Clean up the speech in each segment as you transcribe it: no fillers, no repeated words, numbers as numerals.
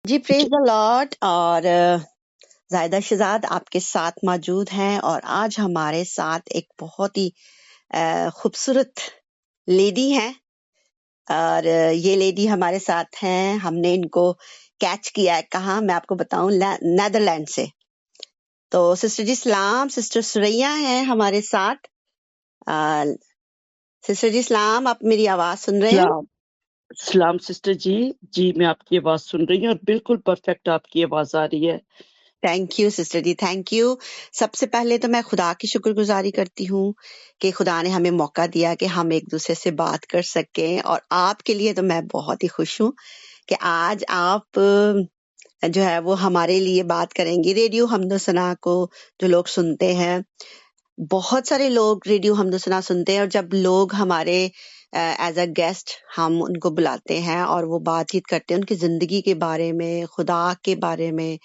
Ji praise the Lord. और जायदा शहजाद आपके साथ मौजूद हैं और आज हमारे साथ एक बहुत ही खूबसूरत लेडी हैं। और ये लेडी हमारे साथ हैं, हमने इनको कैच किया है कहाँ मैं आपको बताऊं, नेदरलैंड से। तो सिस्टर जी सलाम, सिस्टर सुरैया हैं हमारे साथ। सिस्टर जी सलाम, आप मेरी आवाज सुन रहे हैं? सलाम सलाम सिस्टर जी। जी मैं आपकी आवाज सुन रही हूँ और बिल्कुल परफेक्ट आपकी आवाज आ रही है। Thank you sister ji, thank you. सबसे पहले तो मैं खुदा की शुक्रगुजारी करती हूँ कि खुदा ने हमें मौका दिया कि हम एक दूसरे से बात कर सकें। और आपके लिए तो मैं बहुत ही खुश हूँ कि आज आप जो है वो हमारे लिए बात करेंगी। रेडियो हमदो सना को जो लोग सुनते हैं, बहुत सारे लोग रेडियो हमदो सना सुनते हैं, और जब लोग हमारे एज अ गेस्ट हम उनको बुलाते हैं और वो बातचीत करते हैं उनकी जिंदगी के बारे में, खुदा के बारे में,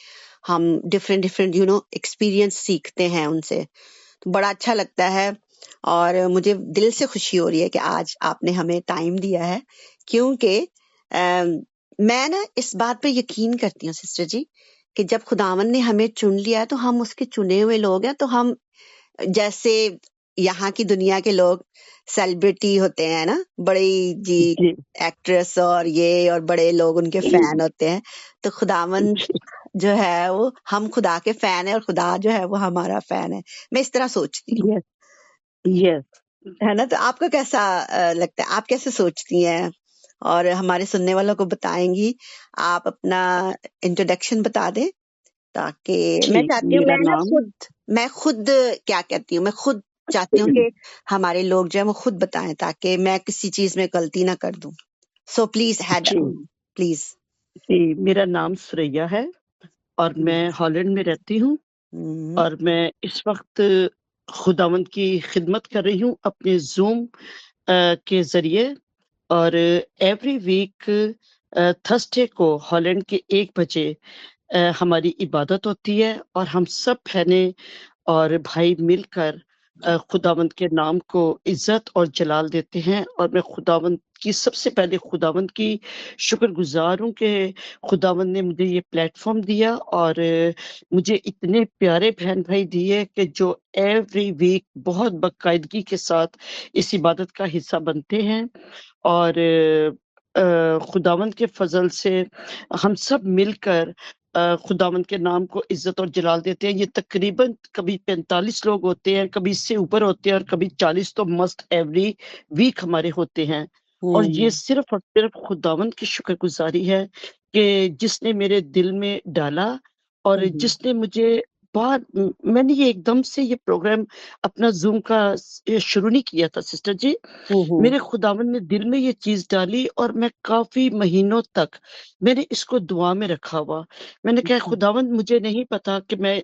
हम डिफरेंट डिफरेंट एक्सपीरियंस सीखते हैं उनसे, तो बड़ा अच्छा लगता है। और मुझे दिल से खुशी हो रही है कि आज आपने हमें टाइम दिया है, क्योंकि मैं ना इस बात पर यकीन करती हूँ सिस्टर जी कि जब खुदावन ने हमें चुन लिया है तो हम उसके चुने हुए लोग हैं। तो हम जैसे यहाँ की दुनिया के लोग सेलिब्रिटी होते हैं ना, बड़ी जी जी एक्ट्रेस और ये और बड़े लोग उनके फैन होते हैं, तो खुदावन जो है वो, हम खुदा के फैन है और खुदा जो है वो हमारा फैन है। मैं इस तरह सोचती हूँ, यस यस। है ना? तो आपको कैसा लगता है, आप कैसे सोचती हैं और हमारे सुनने वालों को बताएंगी? आप अपना इंट्रोडक्शन बता दें, ताकि मैं जी चाहती हूँ, मेरा नाम मैं खुद क्या कहती हूँ, मैं खुद चाहती हूँ कि हमारे लोग जो है वो खुद बताएं, ताकि मैं किसी चीज में गलती ना कर दूं। सो प्लीज हैड जी प्लीज। जी मेरा नाम सुरैया है और मैं हॉलैंड में रहती हूँ और मैं इस वक्त खुदावंद की खिदमत कर रही हूँ अपने जूम के जरिए। और एवरी वीक थर्सडे को हॉलैंड के 1 बजे हमारी इबादत होती है और हम सब बहने और भाई मिलकर खुदावंद के नाम को इज्जत और जलाल देते हैं। और मैं खुदावंद की सबसे पहले खुदावंद की शुक्रगुजार हूँ कि खुदावंद ने मुझे ये प्लेटफॉर्म दिया और मुझे इतने प्यारे बहन भाई दिए कि जो एवरी वीक बहुत बाकायदगी के साथ इस इबादत का हिस्सा बनते हैं। और खुदावंद के फजल से हम सब मिलकर खुदावंद के नाम को इज्जत और जलाल देते हैं। ये तकरीबन कभी 45 लोग होते हैं, कभी इससे ऊपर होते हैं और कभी 40 तो मस्ट एवरी वीक हमारे होते हैं। और ये सिर्फ और सिर्फ खुदावंद की शुक्रगुजारी है कि जिसने मेरे दिल में डाला और जिसने मुझे मैंने ये एकदम से ये प्रोग्राम अपना ज़ूम का शुरू नहीं किया था सिस्टर जी। मेरे खुदावंद ने दिल में ये चीज़ डाली और मैं काफ़ी महीनों तक मैंने इसको दुआ में रखा हुआ। मैंने कहा खुदावंद मुझे नहीं पता कि मैं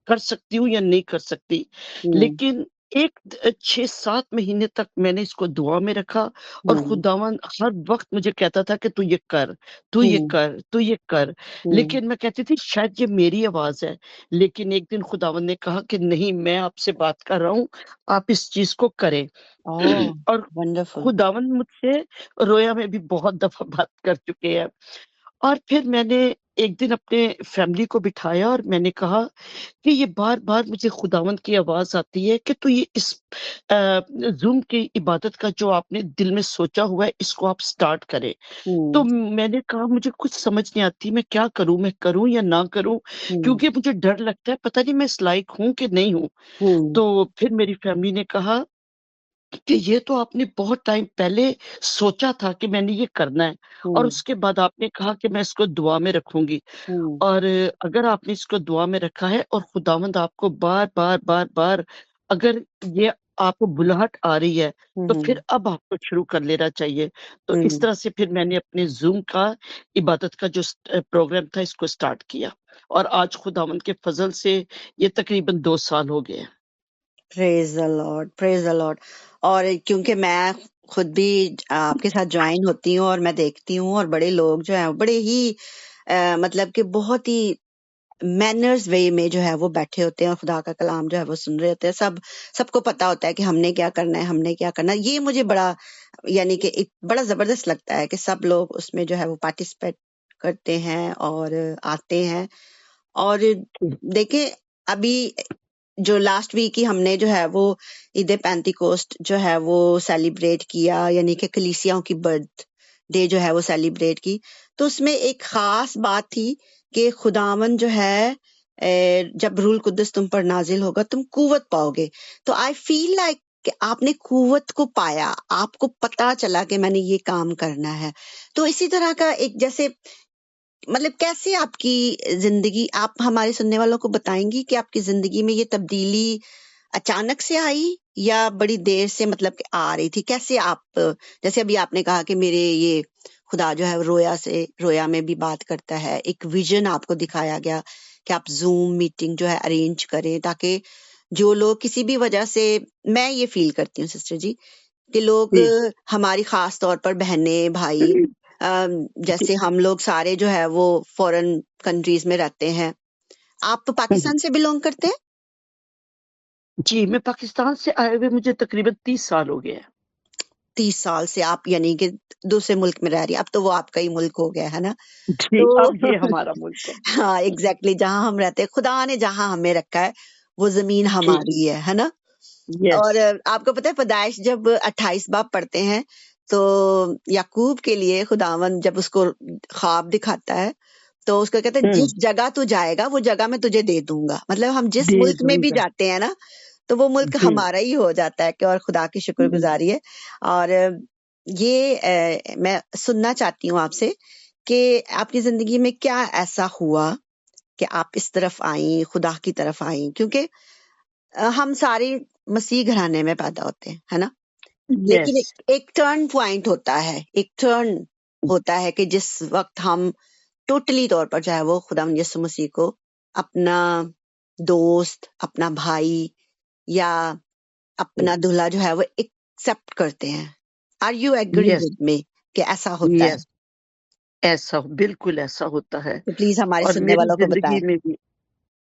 कर सकती हूँ या नहीं कर सकती। लेकिन 6-7 महीने तक मैंने इसको दुआ में रखा और खुदावंद हर वक़्त मुझे कहता था कि तू ये कर, तू ये कर, तू ये कर। लेकिन मैं कहती थी शायद ये मेरी आवाज़ है। लेकिन एक दिन खुदावंद ने कहा कि नहीं, मैं आपसे बात कर रहा हूँ, आप इस चीज़ को करें। और वंडरफुल। खुदावंद मुझसे रोया में भी बहुत दफा बात कर चुके हैं। और फिर मैंने एक दिन अपने फैमिली को बिठाया और मैंने कहा कि ये बार-बार मुझे खुदावंद की आवाज़ आती है कि तू ये इस ज़ूम की इबादत का जो आपने दिल में सोचा हुआ है इसको आप स्टार्ट करें। तो मैंने कहा मुझे कुछ समझ नहीं आती मैं क्या करूँ? मैं करूँ या ना करूँ? क्योंकि मुझे डर लगता है पता नहीं मैं इस लायक हूँ कि नहीं हूँ। तो फिर मेरी फैमिली ने कहा कि ये तो आपने बहुत टाइम पहले सोचा था कि मैंने ये करना है और उसके बाद आपने कहा कि मैं इसको दुआ में रखूँगी। और अगर आपने इसको दुआ में रखा है और खुदावंद आपको बार-बार, बार-बार अगर ये आपको बुलाहट आ रही है, तो फिर अब आपको शुरू कर लेना चाहिए। तो इस तरह से फिर मैंने अपने ज़ूम का इबादत का जो प्रोग्राम था इसको स्टार्ट किया और आज खुदावंद के फ़ज़ल से ये तकरीबन 2 साल हो गए हैं। Praise the Lord, praise the Lord. और क्योंकि मैं खुद भी आपके साथ ज्वाइन होती हूँ और मैं देखती हूँ, और बड़े लोग जो हैं बड़े ही मतलब कि बहुत ही मैनर्स वे में जो है वो बैठे होते हैं और खुदा का कलाम जो है वो सुन रहे होते हैं। सबको पता होता है कि हमने क्या करना है, हमने क्या करना है। ये मुझे बड़ा, यानी कि बड़ा जबरदस्त लगता है कि सब लोग उसमें जो है वो पार्टिसिपेट करते हैं और आते हैं। और देखें, अभी जो लास्ट वीक ही हमने जो है वो ईद पेंतिकोस्ट जो है वो सेलिब्रेट किया, यानी कि कलीसियाओं की बर्थ डे जो है वो सेलिब्रेट की। तो उसमें एक खास बात थी कि खुदावन जो है जब रूल कुद्दस तुम पर नाजिल होगा तुम कुव्वत पाओगे। तो आई फील लाइक कि आपने कुव्वत को पाया, आपको पता चला कि मैंने ये काम करना है। तो इसी तरह का एक जैसे मतलब कैसे आपकी जिंदगी, आप हमारे सुनने वालों को बताएंगी कि आपकी जिंदगी में ये तब्दीली अचानक से आई या बड़ी देर से मतलब कि आ रही थी? कैसे आप, जैसे अभी आपने कहा कि मेरे ये खुदा जो है रोया में भी बात करता है, एक विजन आपको दिखाया गया कि आप जूम मीटिंग जो है अरेंज करें ताकि जो लोग किसी भी वजह से, मैं ये फील करती हूँ सिस्टर जी कि लोग, जी, हमारी खास तौर पर बहनें भाई, जी, जैसे हम लोग सारे जो है वो फॉरेन कंट्रीज में रहते हैं। आप तो हुँ, पाकिस्तान से बिलोंग करते हैं? जी, मैं पाकिस्तान से आए हुए मुझे तकरीबन 30 साल हो गए हैं। 30 साल से आप यानी कि दूसरे मुल्क में रह रही है, अब तो वो आपका ही मुल्क हो गया है ना? जी, तो अब ये हमारा मुल्क है। हाँ, एग्जैक्टली, जहां हम रहते हैं, खुदा ने जहां हमें रखा है वो जमीन जी, हमारी है ना? यस। और आपको पता है पैदाइश जब 28 बाब पढ़ते हैं तो याकूब के लिए खुदावन जब उसको ख्वाब दिखाता है तो उसको कहते हैं हुँ, जिस जगह तू जाएगा वो जगह मैं तुझे दे दूंगा। मतलब हम जिस दे मुल्क में भी दूँगा। जाते हैं ना तो वो मुल्क जी, हमारा ही हो जाता है कि, और खुदा की हुँ, शुक्रगुजारी है। और ये मैं सुनना चाहती हूँ आपसे कि आपकी जिंदगी में क्या ऐसा हुआ कि आप इस तरफ आई, खुदा की तरफ आई, क्योंकि हम सारे मसीह घराने में पैदा होते हैं, है ना? लेकिन यस, एक टर्न पॉइंट होता है, एक टर्न होता है कि जिस वक्त हम टोटली तौर पर चाहे वो खुदा यीशु मसीह को अपना दोस्त, अपना भाई या अपना दूल्हा जो है वो एक्सेप्ट करते हैं। Are you agree yes, with me कि ऐसा होता है? यस, ऐसा बिल्कुल ऐसा होता है तो प्लीज हमारे और सुनने मेरी वालों को ज़िंदगी बताएं। में भी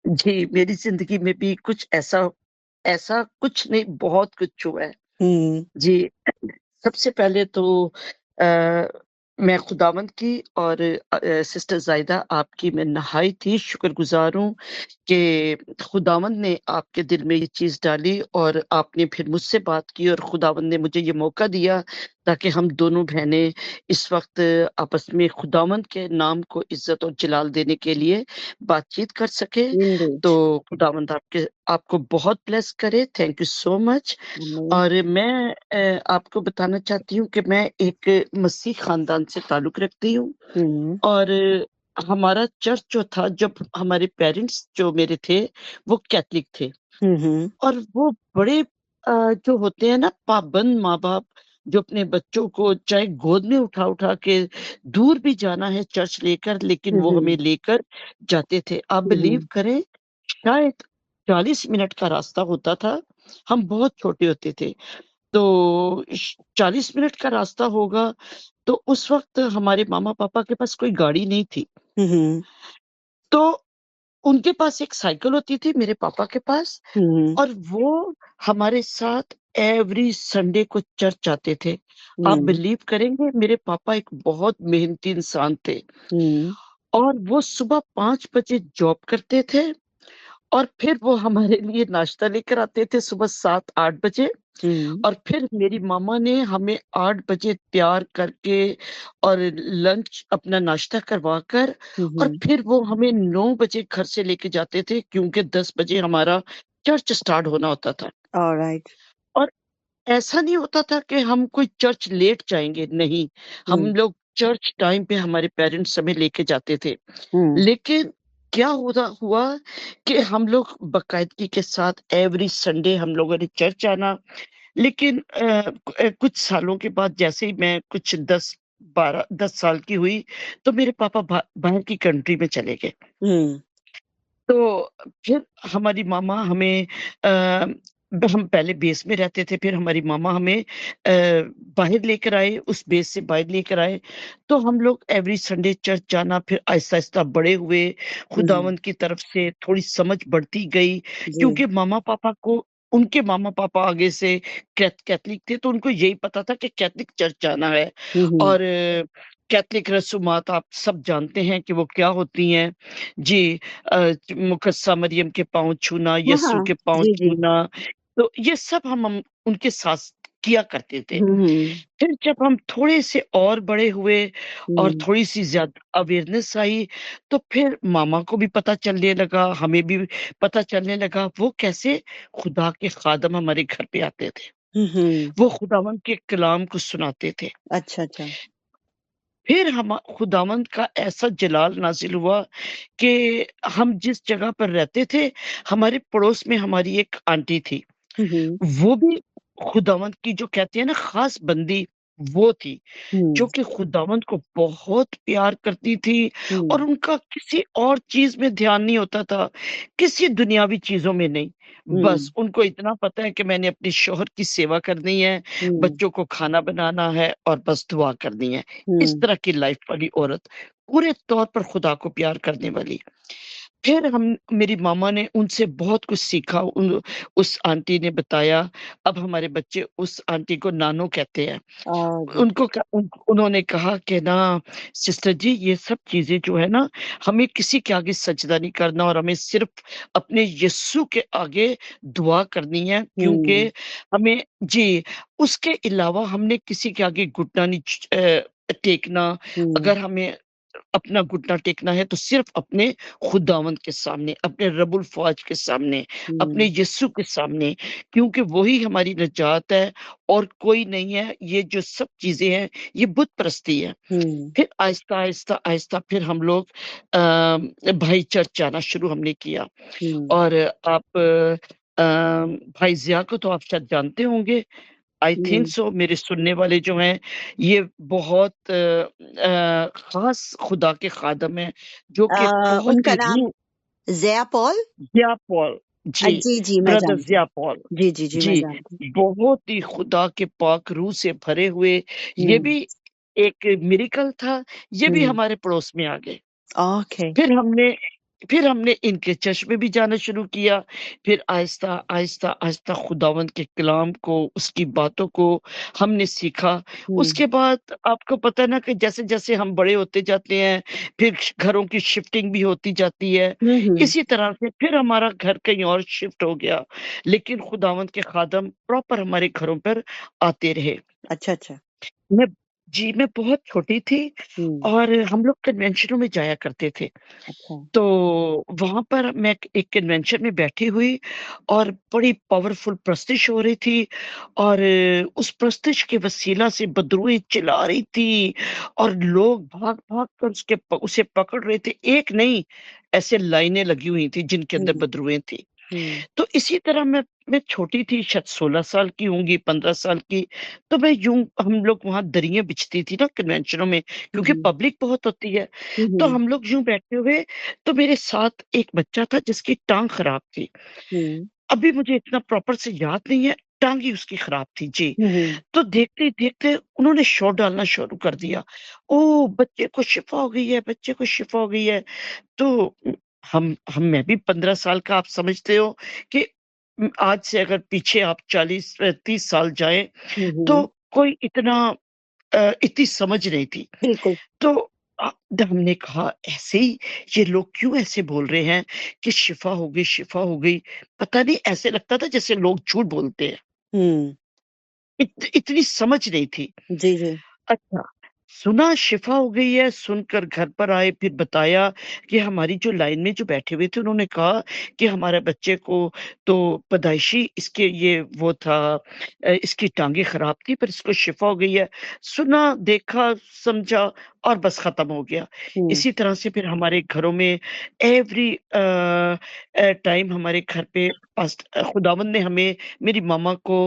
जी, मेरी ज़िंदगी में भी कुछ ऐसा ऐसा कुछ नहीं, बहुत कुछ हुआ है। हम्म। जी, सबसे पहले तो अ, मैं खुदावंद की और सिस्टर ज़ाहिदा आपकी मैं नहायत ही शुक्रगुज़ार हूँ कि खुदावंद ने आपके दिल में ये चीज़ डाली और आपने फिर मुझसे बात की और खुदावंद ने मुझे ये मौका दिया ताकि हम दोनों बहनें इस वक़्त आपस में खुदावंद के नाम को इज़्ज़त और जलाल देने के लिए बातचीत कर सकें। इंडीड। तो खुदावंद आपको बहुत ब्लेस करे। Thank you so much. आमीन। और मैं आपको बताना चाहती हूँ कि मैं एक मसीह ख़ानदान से ताल्लुक़ रखती हूँ हम्म। और हमारा चर्च जो था जब हमारे पेरेंट्स जो मेरे थे, वो कैथलिक थे हम्म। और वो बड़े जो होते हैं ना पाबंद माँ-बाप जो अपने बच्चों को चाहे गोद में उठा-उठा के दूर भी जाना है चर्च लेकर लेकिन वो हम्म। हमें लेकर जाते थे। आप बिलीव हम्म। करें शायद 40 मिनट का रास्ता होता था, हम बहुत छोटे होते थे। तो 40 मिनट का रास्ता होगा, तो उस वक़्त हमारे मामा-पापा के पास कोई गाड़ी नहीं थी। हम्म। तो उनके पास एक साइकिल होती थी मेरे पापा के पास हम्म। और वो हमारे साथ एवरी संडे को चर्च जाते थे। आप हम्म। बिलीव करेंगे मेरे पापा एक बहुत मेहनती इंसान थे हम्म। और वो सुबह 5 बजे जॉब करते थे और फिर वो हमारे लिए नाश्ता लेकर आते थे सुबह 7-8 बजे हम्म। और फिर मेरी मामा ने हमें 8 बजे तैयार करके और लंच अपना नाश्ता करवाकर और हम्म। फिर वो हमें 9 बजे घर से लेके जाते थे क्योंकि 10 बजे हमारा चर्च स्टार्ट होना होता था। ऑलराइट। और ऐसा नहीं होता था कि हम कोई चर्च लेट जाएँगे, नहीं। हम हम्म। लोग चर्च टाइम पे हमारे पेरेंट्स हमें लेके जाते थे। हम्म। लेकिन क्या होता हुआ कि हम लोग बाकायदगी के साथ एवरी संडे हम लोगों ने चर्च जाना लेकिन कुछ सालों के बाद जैसे ही मैं कुछ 10 साल की हुई, तो मेरे पापा बाहर की कंट्री में चले गए। हम्म। तो फिर हमारी मामा हमें हम पहले बेस में रहते थे, फिर हमारी मामा हमें बाहर लेकर आए, उस बेस से बाहर लेकर आए। तो हम लोग एवरी संडे चर्च जाना, फिर आहिस्ता-आहिस्ता बड़े हुए, हम्म। खुदावंद की तरफ से थोड़ी समझ बढ़ती गई, जी। क्योंकि मामा-पापा को उनके मामा-पापा आगे से कैथलिक थे, तो उनको यही पता था कि कैथलिक चर्च जाना है हम्म। और कैथलिक रसूमात आप सब जानते हैं कि वो क्या होती हैं। जी, मुकद्दसा मरियम के पाँव छूना, हाँ, यीशु हाँ। के पाँव जी, जी। छूना, तो ये सब हम उनके साथ किया करते थे। हुँ, हुँ। फिर जब हम थोड़े से और बड़े हुए और हुँ, थोड़ी-सी ज़्यादा अवेयरनेस आई, तो फिर मामा को भी पता चलने लगा, हमें भी पता चलने लगा, वो कैसे खुदा के खादम हमारे घर पे आते थे। हुँ, हुँ। वो खुदावंद के कलाम को सुनाते थे। अच्छा, अच्छा। फिर हम खुदावंद का ऐसा जलाल नाज़िल हुआ कि हम जिस जगह पर रहते थे, हमारे पड़ोस में हमारी एक आंटी थी। हुँ, हुँ। वो भी खुदावंद की जो कहते हैं ना ख़ास बंदी, वो थी। जो हुँ, कि खुदावंद को बहुत प्यार करती थी और हुँ, उनका किसी और चीज़ में ध्यान नहीं होता था, किसी दुनियावी चीज़ों में नहीं। बस हुँ, उनको इतना पता है कि मैंने अपने शौहर की सेवा करनी है, हुँ, बच्चों को खाना बनाना है और बस दुआ करनी है। इस हुँ, तरह की लाइफ़ वाली औरत, पूरे तौर पर खुदा को प्यार करने वाली। फिर हम मेरी मामा ने उनसे बहुत कुछ सीखा, उस आंटी ने बताया, अब हमारे बच्चे उस आंटी को नानो कहते हैं। गुड। उनको क उन उन्होंने कहा कि ना सिस्टर जी ये सब चीज़ें जो है ना, हमें किसी के आगे सजदा नहीं करना और हमें सिर्फ़ अपने यीशु के आगे दुआ करनी है क्योंकि हुँ, हमें जी, उसके अलावा हमने किसी के आगे घुटना नहीं टेकना। हुँ, अगर हमें अपना घुटना टेकना है तो सिर्फ़ अपने खुदावंद के सामने, अपने रब्बुल फ़ाज के सामने, अपने हुँ, यीशु के सामने, क्योंकि वही हमारी निजात है और कोई नहीं है। ये जो सब चीज़ें हैं, ये बुत परस्ती है। हुँ, फिर आहिस्ता-आहिस्ता फिर हम लोग भाई चर्च जाना शुरू हमने किया हुँ, और आप भाई ज़िया को तो आप शायद जानते होंगे। आई थिंक हुँ। सो मेरे सुनने वाले जो हैं, ये बहुत ख़ास खुदा के ख़ादम हैं, जो कि बहुत उनका ही नाम ज़िया पॉल? ज़िया पॉल जी, जी, जी, मैं ब्रदर जानती हूँ। ज़िया पॉल। जी, जी, जी, मैं जी, जानती हूँ। बहुत ही खुदा के पाक रूह से भरे हुए, ये हुँ, भी एक मिरेकल था, ये भी हुँ, हमारे पड़ोस में आ गए। ओके। फिर हमने फिर हमने इनके चर्च में भी जाना शुरू किया। फिर आहिस्ता-आहिस्ता खुदावंद के कलाम को, उसकी बातों को हमने सीखा। हुँ, उसके बाद आपको पता है ना कि जैसे-जैसे हम बड़े होते जाते हैं, फिर घरों की शिफ्टिंग भी होती जाती है। हुँ, हुँ। इसी तरह से फिर हमारा घर कहीं और शिफ्ट हो गया। लेकिन खुदावंद के खादम प्रॉपर हमारे घरों पर आते रहे। अच्छा, अच्छा। मैं मैं बहुत छोटी थी हुँ, और हम लोग कन्वेंशनों में जाया करते थे। अच्छा। तो वहाँ पर मैं एक कन्वेंशन में बैठी हुई और बड़ी पावरफुल प्रस्तिश हो रही थी और उस प्रस्तिश के वसीला से बदरूएँ चिल्ला रही थी और लोग भाग-भाग कर उसे पकड़ रहे थे। एक नहीं, ऐसे लाइनें लगी हुई थी जिनके अंदर हुँ, बदरूएँ थी। हुँ, तो इसी तरह मैं छोटी थी, शायद 16 साल की होंगी, 15 साल की, तो मैं यूँ हम लोग वहाँ दरियाँ बिछती थी ना कन्वेंशनों में, हुँ, क्योंकि हुँ, पब्लिक बहुत होती है। हुँ, तो हुँ, हम लोग यूँ बैठे हुए, तो मेरे साथ एक बच्चा था जिसकी टाँग खराब थी। हुँ, अभी मुझे इतना प्रॉपर से याद नहीं है, टाँग ही उसकी खराब थी। जी। हुँ, हुँ, तो देखते-देखते उन्होंने शोर डालना शुरू कर दिया। ओह! बच्चे को शिफ़ा हो गई है, बच्चे को शिफ़ा हो गई है। तो मैं भी 15 साल का, आप समझते हो कि आज से अगर पीछे आप 40 30 साल जाएँ, हुँ, तो हुँ, कोई इतनी समझ नहीं थी। बिल्कुल। तो हमने कहा ऐसे ही ये लोग क्यों ऐसे बोल रहे हैं कि शिफ़ा हो गई, शिफ़ा हो गई। पता नहीं, ऐसे लगता था जैसे लोग झूठ बोलते हैं। हुँ, इतनी समझ नहीं थी। जी, जी। अच्छा, सुना शिफ़ा हो गई है, सुनकर घर पर आए, फिर बताया कि हमारी जो लाइन में जो बैठे हुए थे, उन्होंने कहा कि हमारे बच्चे को तो पैदाइशी इसके ये वो था, इसकी टाँगें ख़राब थी पर इसको शिफ़ा हो गई है। सुना, देखा, समझा और बस ख़त्म हो गया। हुँ, इसी तरह से फिर हमारे घरों में टाइम हमारे घर पे खुदावंद ने हमें, मेरी मामा को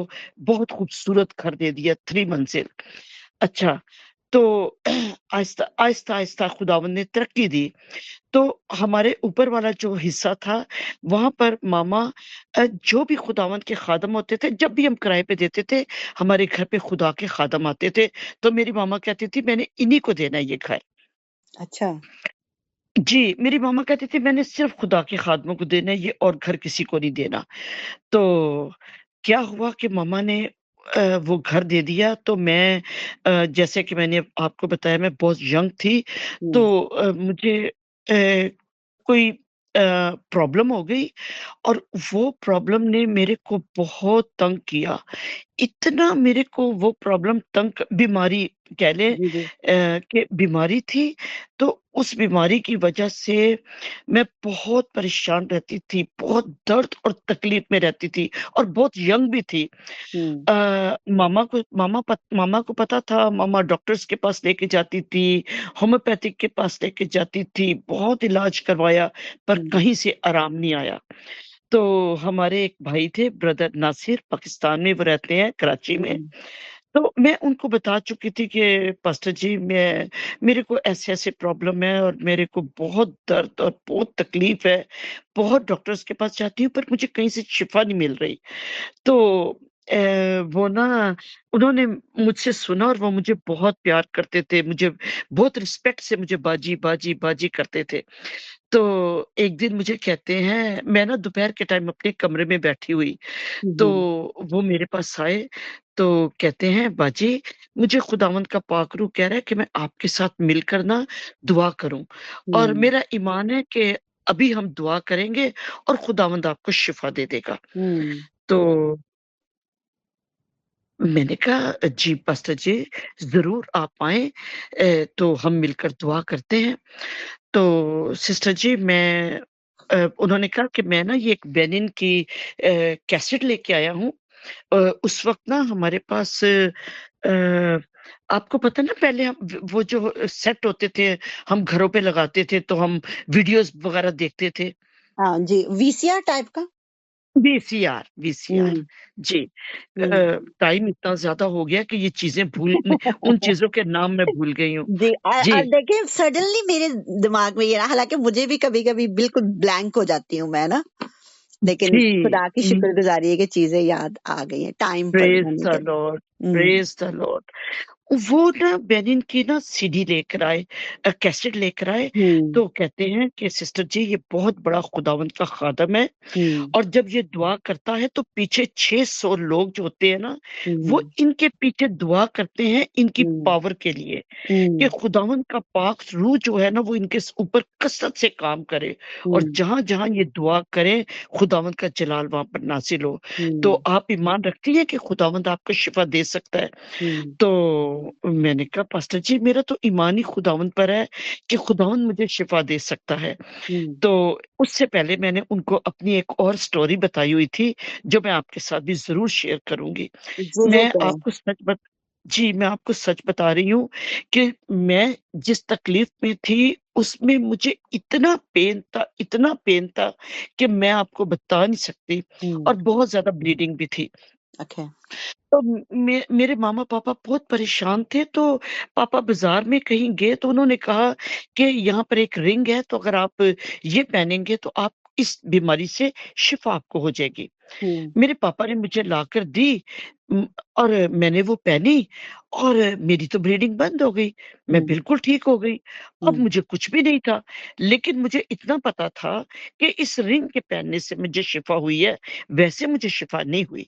बहुत खूबसूरत घर दे दिया, 3 मंज़िल। अच्छा, तो आहिस्ता-आहिस्ता खुदावंद ने तरक्की दी। तो हमारे ऊपर वाला जो हिस्सा था, वहाँ पर मामा जो भी खुदावंद के खादम होते थे, जब भी हम किराए पे देते थे, हमारे घर पे खुदा के खादम आते थे, तो मेरी मामा कहती थी, "मैंने इन्हीं को देना है ये घर।" अच्छा। जी, मेरी मामा कहती थी, "मैंने सिर्फ़ खुदा के खादमों को देना है ये और घर किसी को नहीं देना।" तो क्या हुआ कि मम्मा ने वो घर दे दिया तो मैं जैसे कि मैंने आपको बताया मैं बहुत यंग थी, हुँ, तो मुझे कोई प्रॉब्लम हो गई और वो प्रॉब्लम ने मेरे को बहुत तंग किया। इतना मेरे को वो प्रॉब्लम तंग बीमारी कह लें जी, जी। कि बीमारी थी, तो उस बीमारी की वजह से मैं बहुत परेशान रहती थी, बहुत दर्द और तकलीफ में रहती थी और बहुत यंग भी थी। हुँ, मामा को पता था, मामा डॉक्टर्स के पास लेके जाती थी, होम्योपैथिक के पास लेके जाती थी, बहुत इलाज करवाया, पर हुँ, कहीं से आराम नहीं आया। तो हमारे एक भाई थे ब्रदर नासिर, पाकिस्तान में वो रहते हैं, कराची में। हुँ, तो मैं उनको बता चुकी थी कि पास्टर जी मेरे को ऐसे-ऐसे प्रॉब्लम है और मेरे को बहुत दर्द और बहुत तकलीफ है। बहुत डॉक्टर्स के पास जाती हूँ पर मुझे कहीं से शिफ़ा नहीं मिल रही। तो वो ना उन्होंने मुझसे सुना और वो मुझे बहुत प्यार करते थे, मुझे बहुत रिस्पेक्ट से मुझे बाजी, बाजी, बाजी करते थे। तो एक दिन मुझे कहते हैं मैं ना दोपहर के टाइम अपने कमरे में बैठी हुई, हुँ, तो हुँ, वो मेरे पास आए, तो कहते हैं, "बाजी, मुझे खुदावंद का पाक रूह कह रहा है कि मैं आपके साथ मिलकर ना दुआ करूँ और हुँ, मेरा ईमान है कि अभी हम दुआ करेंगे और खुदावंद आपको शिफ़ा दे देगा।" हुँ, तो मैंने कहा, "जी पास्टर जी, ज़रूर आप आएँ तो हम मिलकर दुआ करते हैं।" तो सिस्टर जी उन्होंने कहा कि मैं ना ये एक बेनिन की कैसेट लेके आया हूँ। उस वक़्त ना हमारे पास आपको पता है ना पहले हम वो जो सेट होते थे, हम घरों पे लगाते थे तो हम वीडियोज़ वग़ैरह देखते थे। हाँ जी, वीसीआर टाइप का? वीसीआर हुँ, जी। हुँ। टाइम इतना ज़्यादा हो गया कि ये चीज़ें उन चीज़ों के नाम मैं भूल गई हूँ। जी, जी, देखिए सडनली मेरे दिमाग में ये ना हालाँकि मुझे भी कभी-कभी बिल्कुल ब्लैंक हो जाती हूँ मैं ना, लेकिन जी। खुदा की शुक्रगुज़ारी है कि चीज़ें याद आ गई हैं टाइम पर प्रेज़ होने द के। Lord, hmm, praise the Lord. वो ना बेनिन की ना सीडी लेकर आए, कैसेट लेकर आए, हुँ, तो कहते हैं कि सिस्टर जी ये बहुत बड़ा खुदावंद का ख़ादम है हुँ, और जब ये दुआ करता है तो पीछे 600 लोग जो होते हैं ना, वो हुँ, इनके पीछे दुआ करते हैं इनकी हुँ, पावर के लिए। कि हुँ, खुदावंद का पाक रूह जो है ना वो इनके ऊपर कसरत से काम करे और हुँ, जहाँ-जहाँ ये दुआ करें खुदावंद का जलाल वहाँ पर नाज़िल हो। तो हुँ, आप ईमान रखती हैं कि खुदावंद आपको शिफ़ा दे सकता है? हुँ, तो मैंने कहा पास्टर जी मेरा तो ईमान ही खुदावंद पर है कि खुदावंद मुझे शिफ़ा दे सकता है। हुँ। तो उससे पहले मैंने उनको अपनी एक और स्टोरी बताई हुई थी, जो मैं आपके साथ भी ज़रूर शेयर करूँगी। ज़रूर मैं करें। आपको सच बत जी, मैं आपको सच बता रही हूँ कि मैं जिस तकलीफ़ में थी, उसमें मुझे इतना पेन था कि मैं आपको बता नहीं सकती हुँ, और बहुत ज़्यादा ब्लीडिंग भी थी। ओके। तो मेरे मामा-पापा बहुत परेशान थे, तो पापा बाज़ार में कहीं गए तो उन्होंने कहा कि यहाँ पर एक रिंग है, तो अगर आप ये पहनेंगे तो आप इस बीमारी से शिफ़ा आपको हो जाएगी। हुँ, मेरे पापा ने मुझे लाकर दी उम, और मैंने वो पहनी और मेरी तो ब्लीडिंग बंद हो गई। मैं हुँ, बिल्कुल ठीक हो गई। अब हुँ, मुझे कुछ भी नहीं था, लेकिन मुझे इतना पता था कि इस रिंग के पहनने से मुझे शिफ़ा हुई है, वैसे मुझे शिफ़ा नहीं हुई।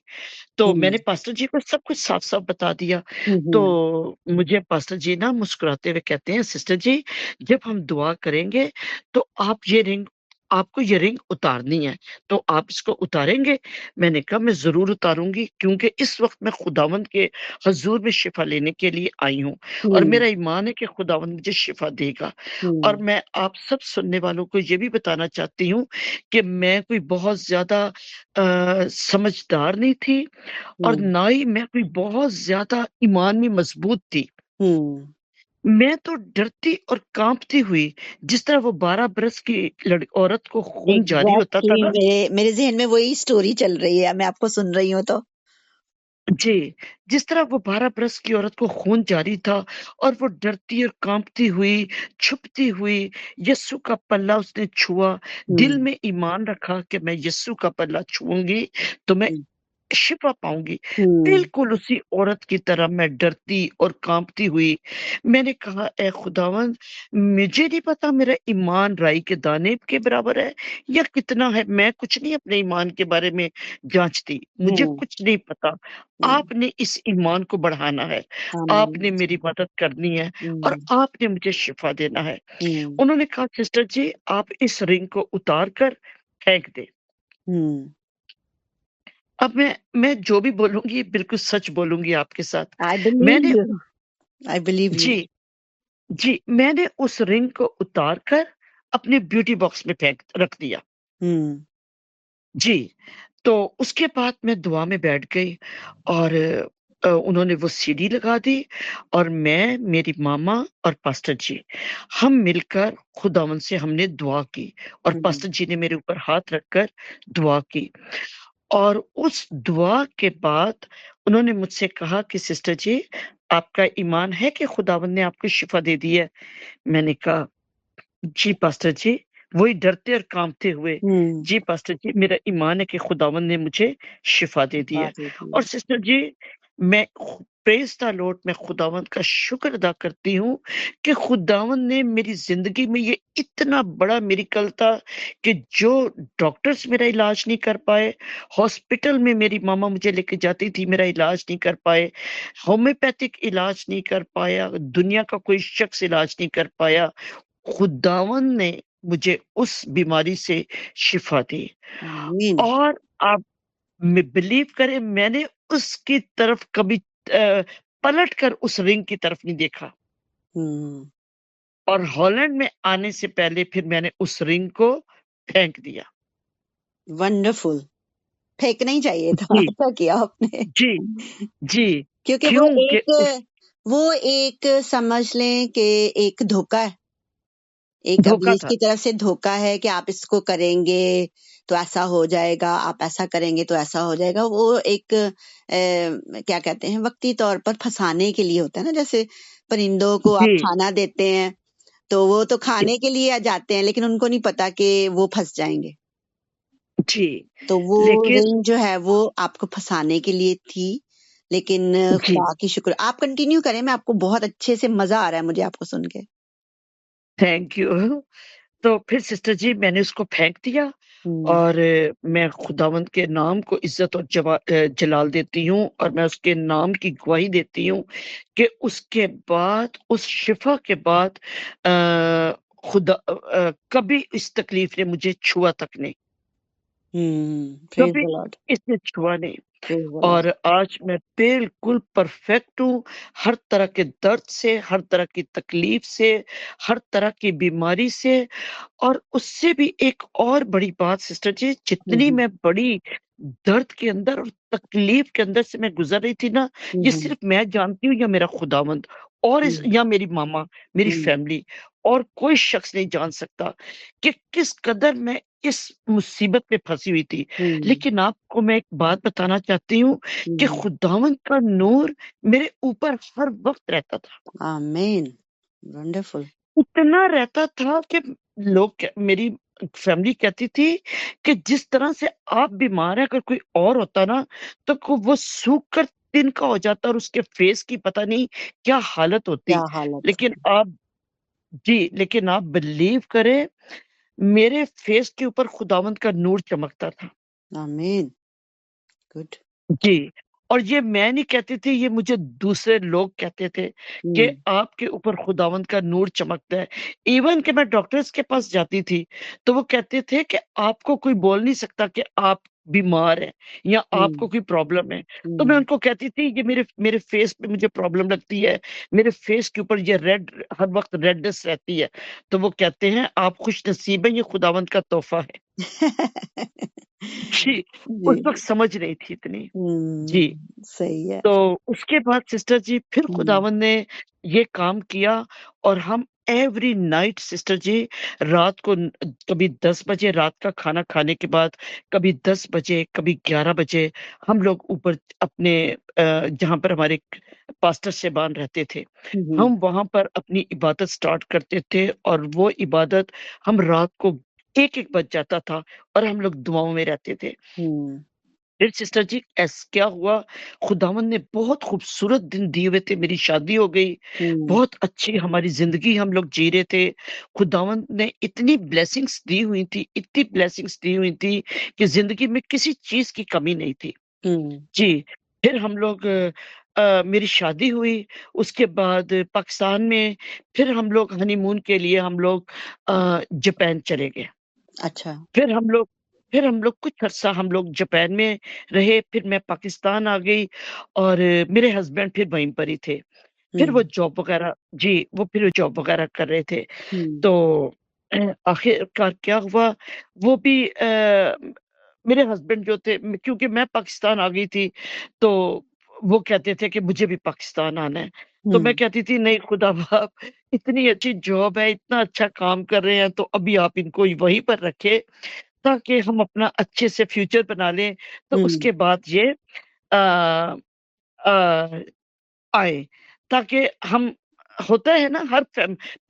तो हुँ, मैंने पास्टर जी को सब कुछ साफ-साफ बता दिया। हुँ, हुँ, तो मुझे पास्टर जी ना मुस्कुराते हुए कहते हैं, "सिस्टर जी, जब हम दुआ करेंगे, तो आपको ये रिंग उतारनी है, तो आप इसको उतारेंगे?" मैंने कहा, "मैं ज़रूर उतारूँगी, क्योंकि इस वक़्त मैं खुदावंद के हज़ूर में शिफ़ा लेने के लिए आई हूँ और हुँ, मेरा ईमान है कि खुदावंद मुझे शिफ़ा देगा।" और हुँ, मैं आप सब सुनने वालों को ये भी बताना चाहती हूँ कि मैं कोई बहुत ज़्यादा समझदार नहीं थी और हुँ, ना ही मैं कोई बहुत ज़्यादा ईमान में मज़बूत थी। हुँ। मैं तो डरती और काँपती हुई, जिस तरह वो 12 बरस की औरत को खून जारी होता था एग्ज़ैक्टली ना। मेरे मेरे ज़हन में वही स्टोरी चल रही है, मैं आपको सुन रही हूँ तो। जी, जिस तरह वो 12 बरस की औरत को खून जारी था और वो डरती और काँपती हुई, छुपती हुई, यीशु का पल्ला उसने छुआ, दिल हुँ, में ईमान रखा कि मैं यीशु का पल्ला छूऊँगी, तो मैं हुँ, शिफ़ा पाऊँगी। हुँ, बिल्कुल उसी औरत की तरह मैं डरती और काँपती हुई, मैंने कहा, "ऐ खुदावंद, मुझे नहीं पता मेरा ईमान राई के दाने के बराबर है या कितना है, मैं कुछ नहीं अपने ईमान के बारे में जाँचती, मुझे हुँ, कुछ नहीं पता। हुँ, आपने इस ईमान को बढ़ाना है, आमीन। आपने मेरी मदद करनी है और हुँ, आपने मुझे शिफ़ा देना है।" हुँ, उन्होंने कहा, "सिस्टर जी, आप इस रिंग को उतार कर फेंक दें।" हुँ। अब मैं जो भी बोलूँगी बिल्कुल सच बोलूँगी आपके साथ। आई बिलीव मैंने यू, आई बिलीव यू। जी, जी, मैंने उस रिंग को उतार कर अपने ब्यूटी बॉक्स में फेंक रख दिया। हुँ, जी, तो उसके बाद मैं दुआ में बैठ गई और उन्होंने वो सीढ़ी लगा दी और मैं, मेरी मामा और पास्टर जी, हम मिलकर खुदावंद से हमने दुआ की और हुँ, पास्टर जी ने मेरे ऊपर हाथ रखकर दुआ की। और उस दुआ के बाद उन्होंने मुझसे कहा कि सिस्टर जी, आपका ईमान है कि खुदावंद ने आपको शिफ़ा दे दी है? मैंने कहा, जी पास्टर जी, वही डरते और काँपते हुए, हुँ। जी पास्टर जी, मेरा ईमान है कि खुदावंद ने मुझे शिफ़ा दे दी है। बात होती और है। सिस्टर जी, मैं प्रेज़ द लॉर्ड, मैं खुदावंद का शुक्र अदा करती हूँ कि खुदावंद ने मेरी ज़िंदगी में ये इतना बड़ा मिरेकल था कि जो डॉक्टर्स मेरा इलाज नहीं कर पाए, हॉस्पिटल में मेरी मामा मुझे लेके जाती थी, मेरा इलाज नहीं कर पाए, होम्योपैथिक इलाज नहीं कर पाया, दुनिया का कोई शख्स इलाज नहीं कर पाया, खुदावंद ने मुझे उस बीमारी से शिफ़ा दी। आमीन। और आप बिलीव करें, मैंने उसकी तरफ कभी पलट कर उस रिंग की तरफ नहीं देखा हुँ, और हॉलैंड में आने से पहले फिर मैंने उस रिंग को फेंक दिया। वंडरफुल। फेंकना ही चाहिए था, जी, अच्छा किया आपने। जी, जी। क्योंकि क्योंकि उस वो एक समझ लें कि एक धोखा है। एक धोखा अब्यूज़ था। की तरफ से धोखा है कि आप इसको करेंगे तो ऐसा हो जाएगा, आप ऐसा करेंगे तो ऐसा हो जाएगा। वो एक क्या कहते हैं, वक़्ती तौर पर फँसाने के लिए होता है ना, जैसे परिंदों को आप जी, खाना देते हैं, तो वो तो जी, खाने के लिए जाते हैं, लेकिन उनको नहीं पता कि वो फँस जाएँगे। जी। तो वो रिंग लेकिन जो है वो आपको फँसाने के लिए थी, लेकिन जी, खुदा की शुक्र। आप कंटिन्यू करें, मैं आपको बहुत अच्छे से मज़ा आ रहा है मुझे आपको सुन के। Thank you. तो फिर सिस्टर जी मैंने उसको फेंक दिया हुँ, और मैं खुदावंद के नाम को इज़्ज़त और जलाल देती हूँ और मैं उसके नाम की गवाही देती हूँ कि उसके बाद, उस शिफ़ा के बाद कभी इस तकलीफ़ ने मुझे छुआ तक नहीं, हुँ, प्रेज़ कभी द लॉर्ड, इसने छुआ नहीं। Praise the Lord. और आज मैं बिल्कुल परफेक्ट हूँ, हर तरह के दर्द से, हर तरह की तकलीफ़ से, हर तरह की बीमारी से। और उससे भी एक और बड़ी बात सिस्टर जी, हुँ, जितनी हुँ, मैं बड़ी दर्द के अंदर और तकलीफ़ के अंदर से मैं गुज़र रही थी ना, हुँ, ये हुँ, सिर्फ़ मैं जानती हूँ या मेरा खुदावंद और इस हुँ, या मेरी मामा, मेरी हुँ, फ़ैमिली, और कोई शख़्स नहीं जान सकता कि किस कदर मैं इस मुसीबत में फँसी हुई थी। हुँ, लेकिन आपको मैं एक बात बताना चाहती हूँ कि हुँ, खुदावंद का नूर मेरे ऊपर हर वक़्त रहता था। आमीन, वंडरफुल। इतना रहता था कि लोग मेरी फैमिली कहती थी कि जिस तरह से आप बीमार हैं, अगर कोई और होता ना तो वो सूख कर तिनका हो जाता और उसके फेस की पता नहीं क्या हालत क्या होती। हालत लेकिन है। आप जी, लेकिन आप बिलीव करें, मेरे फेस के ऊपर खुदावंद का नूर चमकता था। आमीन, गुड। जी, और ये मैं नहीं कहती थी, ये मुझे दूसरे लोग कहते थे कि हुँ, आपके ऊपर खुदावंद का नूर चमकता है। इवन कि मैं डॉक्टर्स के पास जाती थी, तो वो कहते थे कि आपको कोई बोल नहीं सकता कि आप बीमार हैं या आपको हुँ, कोई प्रॉब्लम है। तो मैं हुँ, उनको कहती थी ये मेरे मेरे फेस पे मुझे प्रॉब्लम लगती है, मेरे फेस के ऊपर ये रेड हर वक़्त रेडनेस रहती है। तो वो कहते हैं आप खुशनसीब हैं, ये खुदावंद का तोहफ़ा है। जी, जी, उस वक़्त समझ नहीं थी इतनी। जी। सही है। तो उसके बाद सिस्टर जी फिर हुँ, खुदावंद ने ये काम किया और हम एवरी नाइट सिस्टर जी रात को कभी 10 बजे रात का खाना खाने के बाद, कभी 10 बजे, कभी 11 बजे हम लोग ऊपर अपने जहाँ पर हमारे पास्टर साहिबान रहते थे, हुँ, हुँ, हम वहाँ पर अपनी इबादत स्टार्ट करते थे और वो इबादत हम रात को 1-1 बज जाता था और हम लोग दुआओं में रहते थे। हुँ, फिर सिस्टर जी क्या हुआ, खुदावंद ने बहुत खूबसूरत दिन दिए हुए थे, मेरी शादी हो गई, हुँ, बहुत अच्छी हमारी ज़िंदगी हम लोग जी रहे थे। खुदावंद ने इतनी ब्लेसिंग्स दी हुई थी, इतनी ब्लेसिंग्स दी हुई थी कि ज़िंदगी में किसी चीज़ की कमी नहीं थी। हुँ, जी, फिर हम लोग मेरी शादी हुई, उसके बाद पाकिस्तान में फिर हम लोग हनीमून के लिए हम लोग जापान चले गए। अच्छा। फिर हम लोग फिर हम लोग कुछ अरसा हम लोग जापान में रहे, फिर मैं पाकिस्तान आ गई और मेरे हस्बैंड फिर वहीं पर ही थे। फिर वो हुँ, जॉब वगैरह जी, वो फिर जॉब वगैरह कर रहे थे। हुँ, तो आखिरकार क्या हुआ, वो भी मेरे हस्बैंड जो थे क्योंकि मैं पाकिस्तान आ गई थी, तो वो कहते थे कि मुझे भी पाकिस्तान आना है। तो मैं हुँ, कहती थी नहीं खुदा बाप, इतनी अच्छी जॉब है, इतना अच्छा काम कर रहे हैं, तो अभी आप इनको वहीं पर रखें ताकि हम अपना अच्छे से फ्यूचर बना लें, तो हुँ, उसके बाद ये अ अ, आएँ, ताकि हम होता है ना हर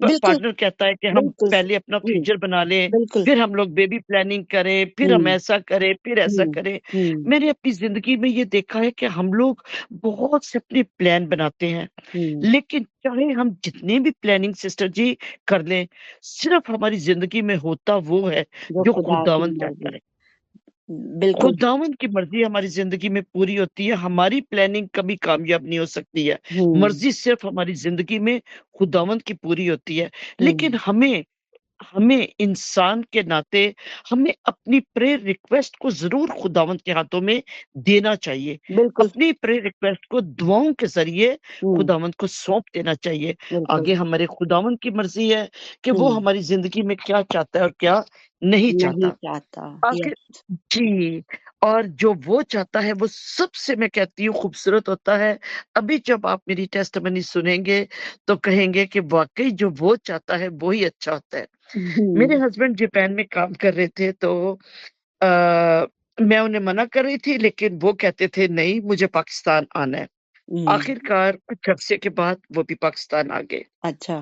बिल्कुल, पार्टनर कहता है कि हम बिल्कुल स पहले अपना हुँ, फ्यूचर बना लें, बिल्कुल। फिर हम लोग बेबी प्लानिंग करें, फिर हम हुँ, ऐसा करें, फिर ऐसा हुँ, करें। हुँ, मैंने अपनी ज़िंदगी में ये देखा है कि हम लोग बहुत से अपने प्लान बनाते हैं, हुँ, लेकिन चाहे हम जितने भी प्लानिंग सिस्टर जी कर लें, सिर्फ़ हमारी ज़िंदगी में होता वो है, जो जो खुदा की खुदावंद चाहता मर्ज़ी। है। बिल्कुल। खुदावंद की मर्ज़ी हमारी ज़िंदगी में पूरी होती है, हमारी प्लानिंग कभी कामयाब नहीं हो सकती है। हुँ, मर्ज़ी सिर्फ़ हमारी ज़िंदगी में खुदावंद की पूरी होती है। लेकिन हुँ, हमें हमें इंसान के नाते हमें अपनी प्रेयर रिक्वेस्ट को ज़रूर खुदावंद के हाथों में देना चाहिए। बिल्कुल। अपनी प्रेयर रिक्वेस्ट को दुआओं के ज़रिए हुँ, खुदावंद को सौंप देना चाहिए। बिल्कुल। आगे हमारे खुदावंद की मर्ज़ी है कि वो हुँ, हमारी ज़िंदगी में क्या चाहता है और क्या नहीं नहीं चाहता। चाहता। आखिर यस। जी, और जो वो चाहता है वो सबसे मैं कहती हूँ खूबसूरत होता है। अभी जब आप मेरी टेस्टिमनी सुनेंगे तो कहेंगे कि वाक़ई जो वो चाहता है वो ही अच्छा होता है। मेरे हुँ, हस्बैंड जापान में काम कर रहे थे तो अ, मैं उन्हें मना कर रही थी लेकिन वो कहते थे नहीं मुझे पाकिस्तान आना है। हुँ, आखिरकार कुछ अरसे के बाद वो भी पाकिस्तान आ गए। अच्छा।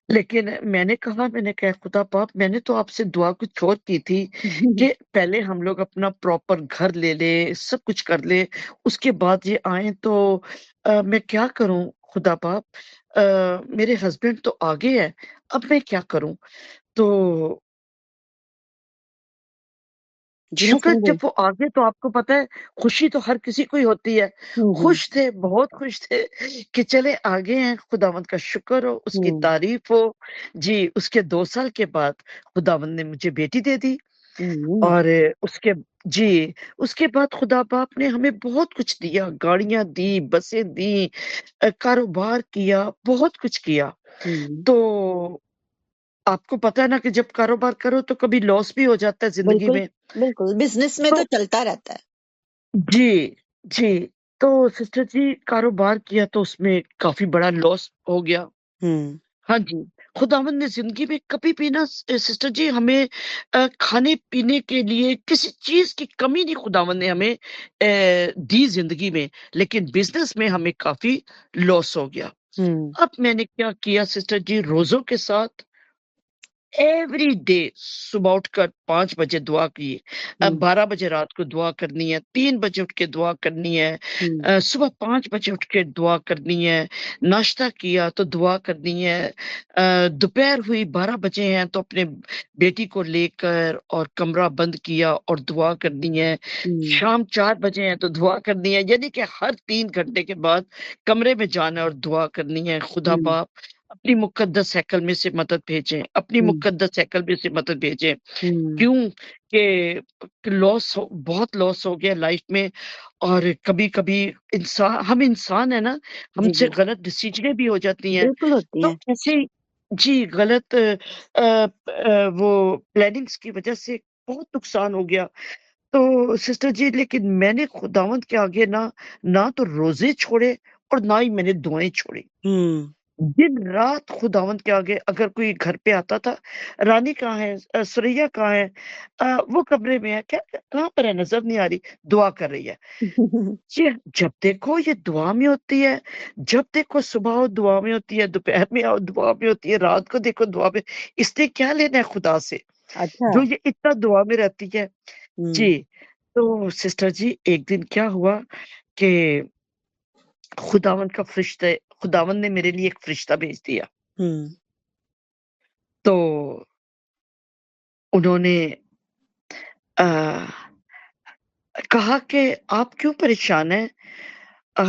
लेकिन मैंने कहा खुदा पाक मैंने तो आपसे दुआ कुछ और की थी कि पहले हम लोग अपना प्रॉपर घर ले लें, सब कुछ कर लें, उसके बाद ये आएँ तो मैं क्या करूँ खुदा पाक? मेरे हस्बैंड तो आगे हैं, अब मैं क्या करूँ? तो जी, मैं शुक्र सुन जब रही वो आ गए तो आपको पता है खुशी तो हर किसी को ही होती है। हूँ, हुँ, खुश थे, बहुत खुश थे कि चले आ गए हैं, खुदावंद का शुक्र हो, उसकी हुँ, तारीफ़ हो। जी, उसके 2 साल के बाद खुदावंद ने मुझे बेटी दे दी हुँ, और उसके जी, उसके बाद खुदा बाप ने हमें बहुत कुछ दिया, गाड़ियाँ दी, बसें दी, कारोबार किया, बहुत कुछ किया। हुँ, तो आपको पता है ना कि जब कारोबार करो तो कभी लॉस भी हो जाता है ज़िंदगी बिल्कुल, में। बिल्कुल, बिज़नेस में तो तो चलता रहता है। जी, जी। तो सिस्टर जी कारोबार किया तो उसमें काफ़ी बड़ा लॉस हो गया। हुँ, हाँ जी, खुदावंद ने ज़िंदगी में कभी भी ना सिस्टर जी हमें खाने-पीने के लिए किसी चीज़ की कमी नहीं खुदावंद ने हमें दी ज़िंदगी में, लेकिन बिज़नेस में हमें काफ़ी लॉस हो गया। हुँ, अब मैंने क्या किया सिस्टर जी रोज़ों के साथ एवरी डे सुबह उठकर 5 बजे दुआ की। अब हुँ, 12 बजे रात को दुआ करनी है, 3 बजे उठ के दुआ करनी है, हुँ, सुबह 5 बजे उठ के दुआ करनी है, नाश्ता किया तो दुआ करनी है। दोपहर हुई 12 बजे हैं तो अपने बेटी को लेकर और कमरा बंद किया और दुआ करनी है। हुँ, शाम 4 बजे हैं तो दुआ करनी है, यानी कि हर 3 घंटे के बाद कमरे में जाना है और दुआ करनी है। खुदा हुँ, बाप अपनी मुक़द्दस हैकल में से मदद भेजें, अपनी हुँ, मुक़द्दस हैकल में से मदद भेजें। हुँ, क्यों? कि लॉस हो बहुत लॉस हो गया लाइफ़ में और कभी-कभी हम इंसान हैं ना, जी, हमसे जी, गलत डिसीज़नें भी हो जाती हैं। बिल्कुल होती तो हैं। ऐसे ही जी, गलत वो प्लानिंग्स की वज़ह से बहुत नुकसान हो गया। तो सिस्टर जी लेकिन मैंने खुदावंद के आगे ना तो रोज़े छोड़े और ना ही मैंने दुआएँ छोड़ी। हुँ, दिन-रात खुदावंद के आगे अगर कोई घर पे आता था, रानी कहाँ है? सुरैया कहाँ है? वो कमरे में है। क्या कहाँ पर है? नज़र नहीं आ रही, दुआ कर रही है। ये जब देखो ये दुआ में होती है, जब देखो सुबह हो दुआ में होती है, दोपहर में आओ दुआ में होती है, रात को देखो दुआ में इसने क्या लेना है खुदा से, अच्छा। जो ये इतना दुआ में रहती है। हुँ, जी। तो सिस्टर जी एक दिन क्या हुआ कि खुदावंद ने मेरे लिए एक फरिश्ता भेज दिया। हुँ। तो उन्होंने अ, कहा कि आप क्यों परेशान हैं? अ,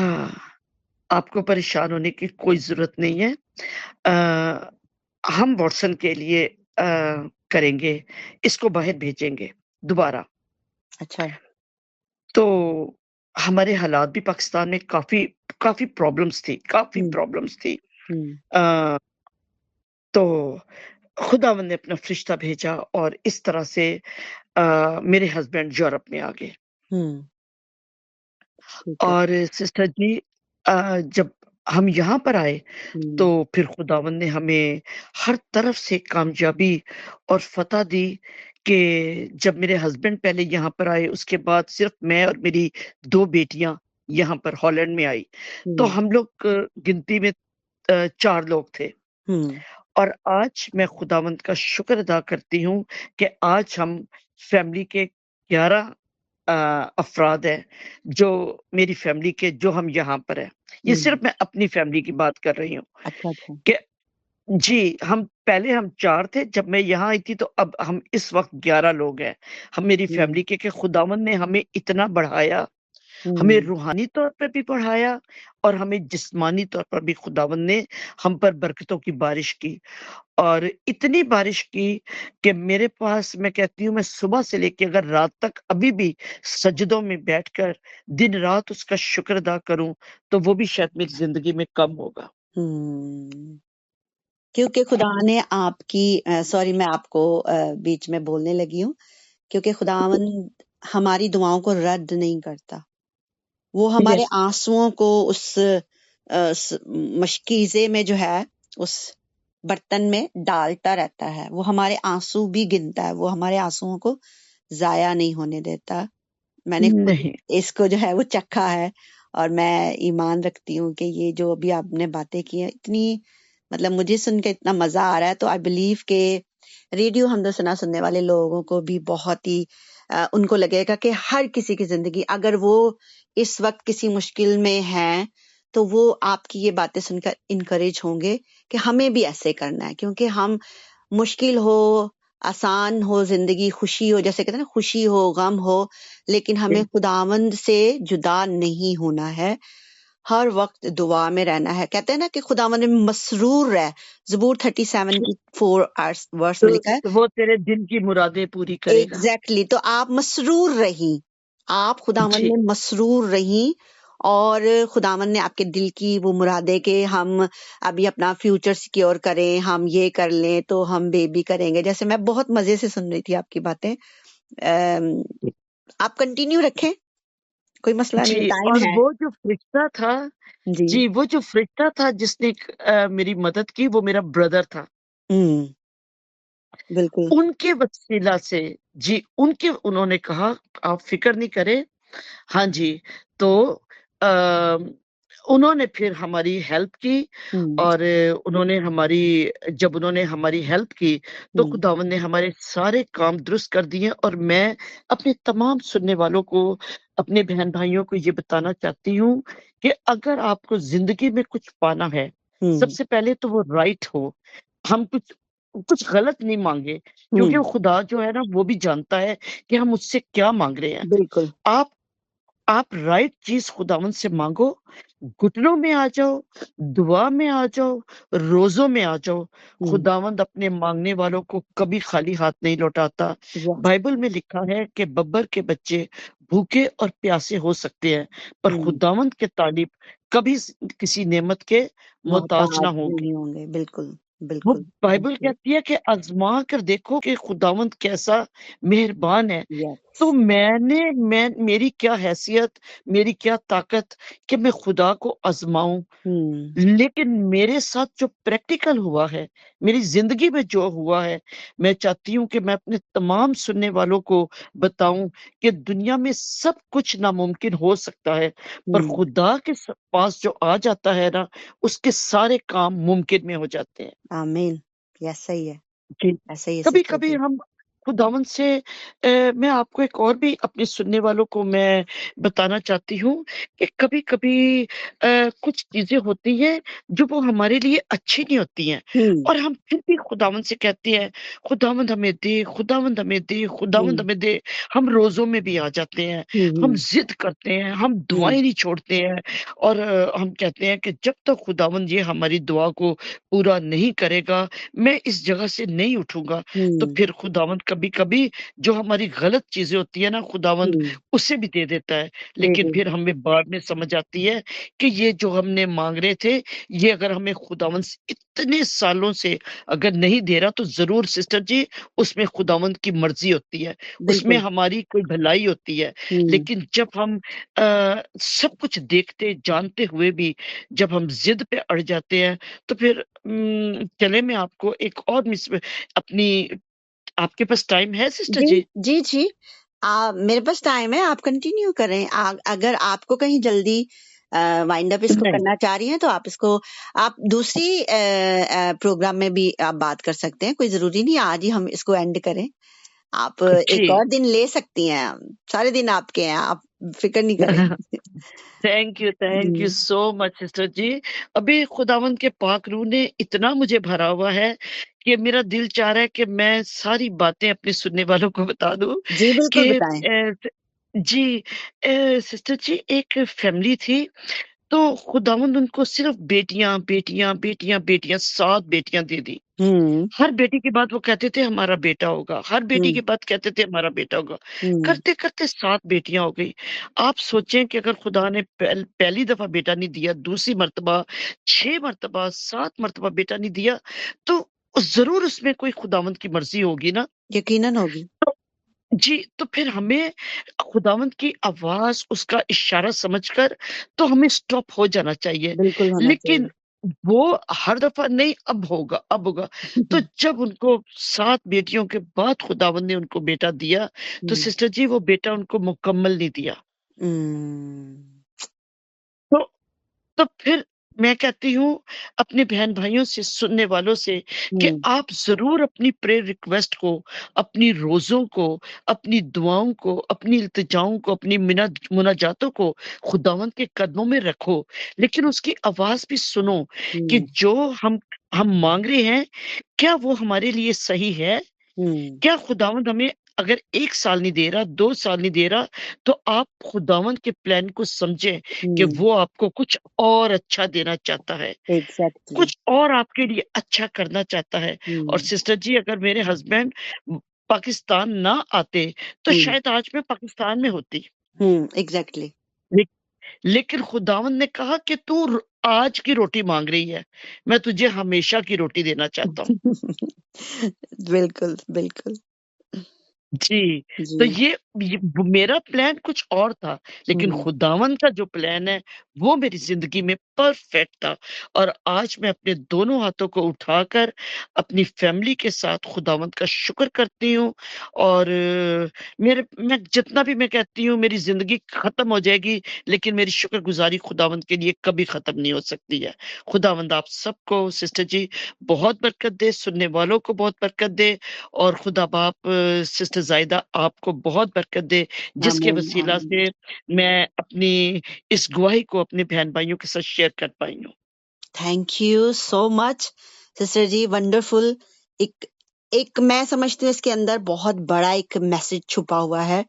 आपको परेशान होने की कोई ज़रूरत नहीं है। अ, हम वाटसन के लिए करेंगे, इसको बाहर भेजेंगे दोबारा। अच्छा। तो हमारे हालात भी पाकिस्तान में काफ़ी काफ़ी काफ़ी हुँ, प्रॉब्लम्स थी। हुँ, अ, तो खुदावंद ने अपना फरिश्ता भेजा और इस तरह से मेरे हस्बैंड यूरोप में आ गए। हुँ, ठीक है। और सिस्टर जी जब हम यहाँ पर आए तो हुँ, फिर खुदावंद ने हमें हर तरफ से कामयाबी और फ़तह दी कि जब मेरे हस्बैंड पहले यहाँ पर आए, उसके बाद सिर्फ़ मैं और मेरी 2 बेटियाँ यहाँ पर हॉलैंड में आई। तो हुँ, हम लोग गिनती में 4 लोग थे। हुँ, और आज मैं खुदावंद का शुक्र अदा करती हूँ कि आज हम फैमिली के 11 अ, अफ़राद हैं, जो मेरी फैमिली के जो हम यहाँ पर हैं। ये हुँ। सिर्फ़ मैं अपनी फैमिली की बात कर रही हूँ अच्छा, अच्छा। कि जी, हम 4 थे, जब मैं यहाँ आई थी तो अब हम इस वक़्त 11 लोग हैं। हम मेरी हुँ, फैमिली के कि खुदावंद ने हमें इतना बढ़ाया, हमें हुँ, रूहानी तौर पे भी बढ़ाया और हमें जिस्मानी तौर पर भी खुदावंद ने हम पर बरकतों की बारिश की। और इतनी बारिश की कि मेरे पास मैं कहती हूँ मैं सुबह से लेके अगर रात तक अभी भी सजदों में बैठकर दिन-रात उसका शुक्र अदा करूँ, तो वो भी शायद मेरी ज़िंदगी में कम होगा। हुँ। क्योंकि खुदा ने आपकी सॉरी मैं आपको बीच में बोलने लगी हूँ, क्योंकि खुदावंद हमारी दुआओं को रद्द नहीं करता। वो हमारे यस। आँसुओं को उस मशकीज़े में जो है, उस बर्तन में डालता रहता है। वो हमारे आँसू भी गिनता है, वो हमारे आँसुओं को ज़ाया नहीं होने देता। मैंने खुद नहीं, इसको जो है वो चखा है और मैं ईमान रखती हूँ कि ये जो अभी आपने बातें की हैं, इतनी मतलब मुझे सुन के इतना मज़ा आ रहा है, तो आई बिलीव के रेडियो हमदो सुनने वाले लोगों को भी बहुत ही उनको लगेगा कि हर किसी की ज़िंदगी अगर वो इस वक़्त किसी मुश्किल में हैं, तो वो आपकी ये बातें सुनकर इनकरेज होंगे कि हमें भी ऐसे करना है, क्योंकि हम मुश्किल हो, आसान हो ज़िंदगी, खुशी हो, जैसे कहते हैं ना खुशी हो, गम हो, लेकिन हमें खुदावंद से जुदा नहीं होना है। हर वक़्त दुआ में रहना है। कहते हैं ना कि खुदावंद में मसरूर रह, ज़बूर 37 की 4 आर्स वर्स में लिखा है। तो वो तेरे दिन की मुरादें पूरी करेगा। एग्ज़ैक्टली, तो आप मसरूर रहीं, आप खुदावंद जी, में मसरूर रहीं और खुदावंद ने आपके दिल की वो मुरादें कि हम अभी अपना फ्यूचर सिक्योर करें, हम ये कर लें, तो हम बेबी करेंगे। जैसे मैं बहुत मज़े से सुन रही थी आपकी बातें। आप कंटिन्यू रखें, कोई मसला नहीं है, जी टाइम और है। वो जो फरिश्ता था जी। जी, वो जो फरिश्ता था जिसने मेरी मदद की वो मेरा ब्रदर था। हुँ, बिल्कुल। उनके वसीला से जी, उन्होंने कहा आप फ़िक्र नहीं करें हाँ जी, तो अ, उन्होंने फिर हमारी हेल्प की हुँ, और उन्होंने हमारी हेल्प की, तो हुँ, खुदावंद ने हमारे सारे काम दुरुस्त कर दिए और मैं अपने तमाम सुनने वालों को, अपने बहन-भाइयों को ये बताना चाहती हूँ कि अगर आपको ज़िंदगी में कुछ पाना है, हुँ, सबसे पहले तो वो राइट हो। हम कुछ कुछ गलत नहीं माँगे, क्योंकि हुँ, वो खुदा जो है ना, वो भी जानता है कि हम उससे क्या माँग रहे हैं। बिल्कुल। आप आप राइट चीज़ खुदावंद से माँगो, घुटनों में आ जाओ, दुआ में आ जाओ, रोज़ों में आ जाओ। हुँ, खुदावंद अपने माँगने वालों को कभी खाली हाथ नहीं लौटाता। यस। बाइबल में लिखा है कि बब्बर के बच्चे भूखे और प्यासे हो सकते हैं, पर हुँ, खुदावंद के तालिब कभी किसी नेमत के मोहताज ना मोहताज होंगे। नहीं होंगे, बिल्कुल, वो बिल्कुल, बाइबल बिल्कुल। कहती है कि आज़मा कर देखो कि खुदावंद कैसा मेहरबान है। यस। तो मैं मेरी क्या हैसियत, मेरी क्या ताकत कि मैं खुदा को आज़माऊँ। हुँ, लेकिन मेरे साथ जो प्रैक्टिकल हुआ है, मेरी ज़िंदगी में जो हुआ है, मैं चाहती हूँ कि मैं अपने तमाम सुनने वालों को बताऊँ कि दुनिया में सब कुछ नामुमकिन हो सकता है, पर हुँ, खुदा के पास जो आ जाता है ना, उसके सारे काम मुमकिन में हो जाते हैं। आमीन। यस, सही है, जी। ऐसा ही है सिस्टर कभी-कभी जी। हम खुदावंद से मैं आपको एक और भी अपने सुनने वालों को मैं बताना चाहती हूँ कि कभी-कभी कुछ चीज़ें होती हैं जो वो हमारे लिए अच्छी नहीं होती हैं हुँ, और हम फिर भी खुदावंद से कहते हैं, खुदावंद हमें दे, खुदावंद हमें दे, खुदावंद हुँ, हमें दे। हम रोज़ों में भी आ जाते हैं, हुँ, हम हुँ, ज़िद करते हैं, हम हुँ, दुआएँ नहीं छोड़ते हैं और हम कहते हैं कि जब तक खुदावंद ये हमारी दुआ को पूरा नहीं करेगा, मैं इस जगह से नहीं उठूँगा। तो हुँ, फिर खुदावंद कभी-कभी जो हमारी गलत चीज़ें होती है ना खुदावंद हुँ, उसे भी दे देता है। दे लेकिन फिर देगा। हमें बाद में समझ आती है कि ये जो हमने माँग रहे थे, ये अगर हमें खुदावंद से इतने सालों से अगर नहीं दे रहा तो ज़रूर सिस्टर जी उसमें खुदावंद की मर्ज़ी होती है, उसमें बिल्कुल। हमारी कोई भलाई होती है। हुँ, लेकिन जब हम सब कुछ देखते जानते हुए भी जब हम ज़िद पे अड़ जाते हैं, तो फिर चलें मैं आपको एक और अपनी आपके पास टाइम है सिस्टर जी, जी? जी, जी। मेरे पास टाइम है, आप कंटिन्यू करें। अगर आपको कहीं जल्दी वाइंड अप इसको नहीं, करना चाह रही हैं, तो आप दूसरी प्रोग्राम में भी आप बात कर सकते हैं। कोई ज़रूरी नहीं आज ही हम इसको एंड करें। आप एक जी। और दिन ले सकती हैं। सारे दिन आपके हैं, आप फ़िक्र नहीं करें। थैंक यू जी, सो मच सिस्टर जी। अभी खुदावंद के पाक रूह ने इतना मुझे भरा हुआ है कि मेरा दिल चाह रहा है कि मैं सारी बातें अपने सुनने वालों को बता दूँ जी बिल्कुल कि बताएँ। जी सिस्टर जी एक फैमिली थी, तो खुदावंद उनको सिर्फ़ बेटियाँ, बेटियाँ, बेटियाँ, बेटियाँ 7 बेटियाँ दे दी। हुँ, हर बेटी के बाद वो कहते थे हमारा बेटा होगा, हर बेटी हुँ, के बाद कहते थे हमारा बेटा होगा। हुँ। करते-करते 7 बेटियाँ हो गई। आप सोचें कि अगर खुदा ने पहली दफ़ा बेटा नहीं दिया, दूसरी मर्तबा, 6 मर्तबा, 7 मर्तबा बेटा नहीं दिया, तो ज़रूर उसमें कोई खुदावंद की मर्ज़ी होगी ना। यकीनन होगी। तो जी, तो फिर हमें खुदावंद की आवाज़, उसका इशारा समझकर तो हमें स्टॉप हो जाना चाहिए। बिल्कुल होना लेकिन चाहिए। वो हर दफ़ा नहीं अब होगा, अब होगा। तो जब उनको 7 बेटियों के बाद खुदावंद ने उनको बेटा दिया, तो हुँ, सिस्टर जी वो बेटा उनको मुकम्मल नहीं दिया। हुँ, तो तो फिर मैं कहती हूँ अपने बहन-भाइयों से, सुनने वालों से कि हुँ, आप ज़रूर अपनी प्रेयर रिक्वेस्ट को, अपनी रोज़ों को, अपनी दुआओं को, अपनी इल्तिजाओं को, अपनी मुनाजातों को खुदावंद के कदमों में रखो। लेकिन उसकी आवाज़ भी सुनो कि हुँ, जो हम माँग रहे हैं, क्या वो हमारे लिए सही है? हुँ, क्या खुदावंद हमें अगर 1 साल नहीं दे रहा, 2 साल नहीं दे रहा, तो आप खुदावंद के प्लान को समझें कि हुँ, वो आपको कुछ और अच्छा देना चाहता है, एग्ज़ैक्टली। कुछ और आपके लिए अच्छा करना चाहता है। और हुँ, सिस्टर जी अगर मेरे हस्बैंड पाकिस्तान ना आते, तो हुँ, शायद आज मैं पाकिस्तान में होती। हुँ, एग्ज़ैक्टली। ले लेकिन खुदावंद ने कहा कि तू आज की रोटी माँग रही है, मैं तुझे हमेशा की रोटी देना चाहता हूँ। बिल्कुल, बिल्कुल। जी, तो जी, ये मेरा प्लान कुछ और था, लेकिन हुँ, खुदावंद का जो प्लान है, वो मेरी ज़िंदगी में परफ़ेक्ट था और आज मैं अपने दोनों हाथों को उठाकर अपनी फ़ैमिली के साथ खुदावंद का शुक्र करती हूँ और मैं जितना भी मैं कहती हूँ मेरी ज़िंदगी ख़त्म हो जाएगी, लेकिन मेरी शुक्रगुज़ारी खुदावंद के लिए कभी ख़त्म नहीं हो सकती है। खुदावंद आप सबको सिस्टर जी बहुत बरकत दे, सुनने वालों को बहुत बरकत दे और खुदा बाप सिस्टर ज़ायदा आपको बहुत बरकत दे, जिसके आमीन, वसीला आमीन। से मैं अपनी इस गवाही को अपने बहन-भाइयों के साथ शेयर कर पाई हूँ। Thank you so much sister ji, wonderful. एक एक मैं समझती हूँ इसके अंदर बहुत बड़ा एक मैसेज छुपा हुआ है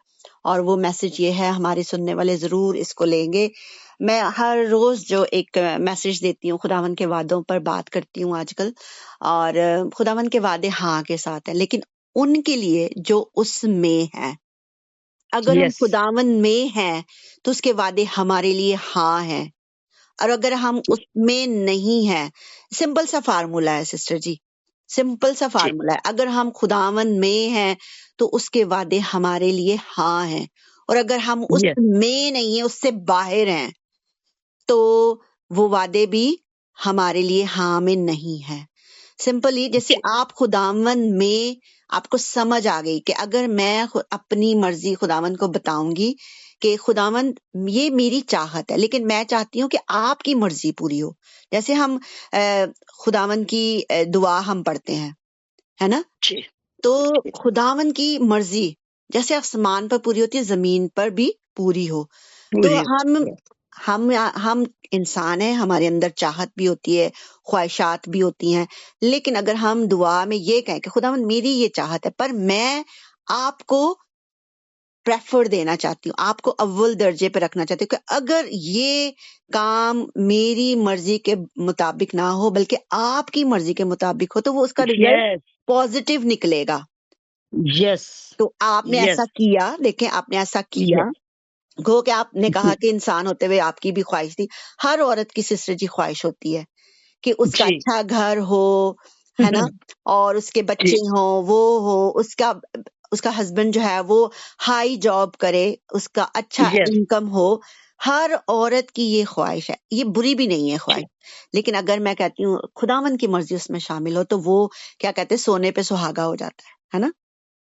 और वो मैसेज ये है, हमारे सुनने वाले ज़रूर इसको लेंगे। मैं हर रोज़ जो एक मैसेज देती हूँ, खुदावंद के वादों पर बात करती हूँ आजकल और खुदावंद के वादे हाँ के साथ हैं, लेकिन उनके लिए जो उसमें हैं। अगर हम यस, खुदावंद में हैं, तो उसके वादे हमारे लिए हाँ हैं। और अगर हम उसमें नहीं हैं, सिंपल सा फार्मूला है सिस्टर जी, सिंपल सा जी, फार्मूला है। अगर हम खुदावंद में हैं, तो उसके वादे हमारे लिए हाँ हैं और अगर हम यस, उसमें नहीं हैं, उससे बाहर हैं, तो वो वादे भी हमारे लिए हाँ में नहीं है। सिंपली जैसे जी, आप खुदावंद में आपको समझ आ गई कि अगर मैं अपनी मर्जी खुदावंद को बताऊंगी कि खुदावंद ये मेरी चाहत है, लेकिन मैं चाहती हूँ कि आपकी मर्जी पूरी हो। जैसे हम खुदावंद की दुआ हम पढ़ते हैं, है ना? जी, तो खुदावन की मर्जी जैसे आसमान पर पूरी होती है, जमीन पर भी पूरी हो। तो पूरी हम इंसान हैं, हमारे अंदर चाहत भी होती है, ख्वाहिशात भी होती हैं। लेकिन अगर हम दुआ में ये कहें कि खुदावन मेरी ये चाहत है, पर मैं आपको प्रेफर देना चाहती हूँ, आपको अव्वल दर्जे पे रखना चाहती हूँ कि अगर ये काम मेरी मर्जी के मुताबिक ना हो बल्कि आपकी मर्जी के मुताबिक हो, तो वो उसका रिजल्ट यस, पॉजिटिव निकलेगा। यस, तो आपने ऐसा यस, किया, देखें आपने ऐसा किया। यस। गो कि आपने कहा जी, कि इंसान होते हुए आपकी भी ख्वाहिश थी। हर औरत की सिस्टर जी ख्वाहिश होती है कि उसका जी, अच्छा घर हो, है ना? और उसके बच्चे जी, हों, वो हो, उसका उसका हस्बैंड जो है वो हाई जॉब करे, उसका अच्छा यस, इनकम हो। हर औरत की ये ख्वाहिश है, ये बुरी भी नहीं है जी। ख्वाहिश। लेकिन अगर मैं कहती हूँ खुदावन की मर्जी उसमें शामिल हो, तो वो क्या कहते हैं, सोने पे सुहागा हो जाता है ना?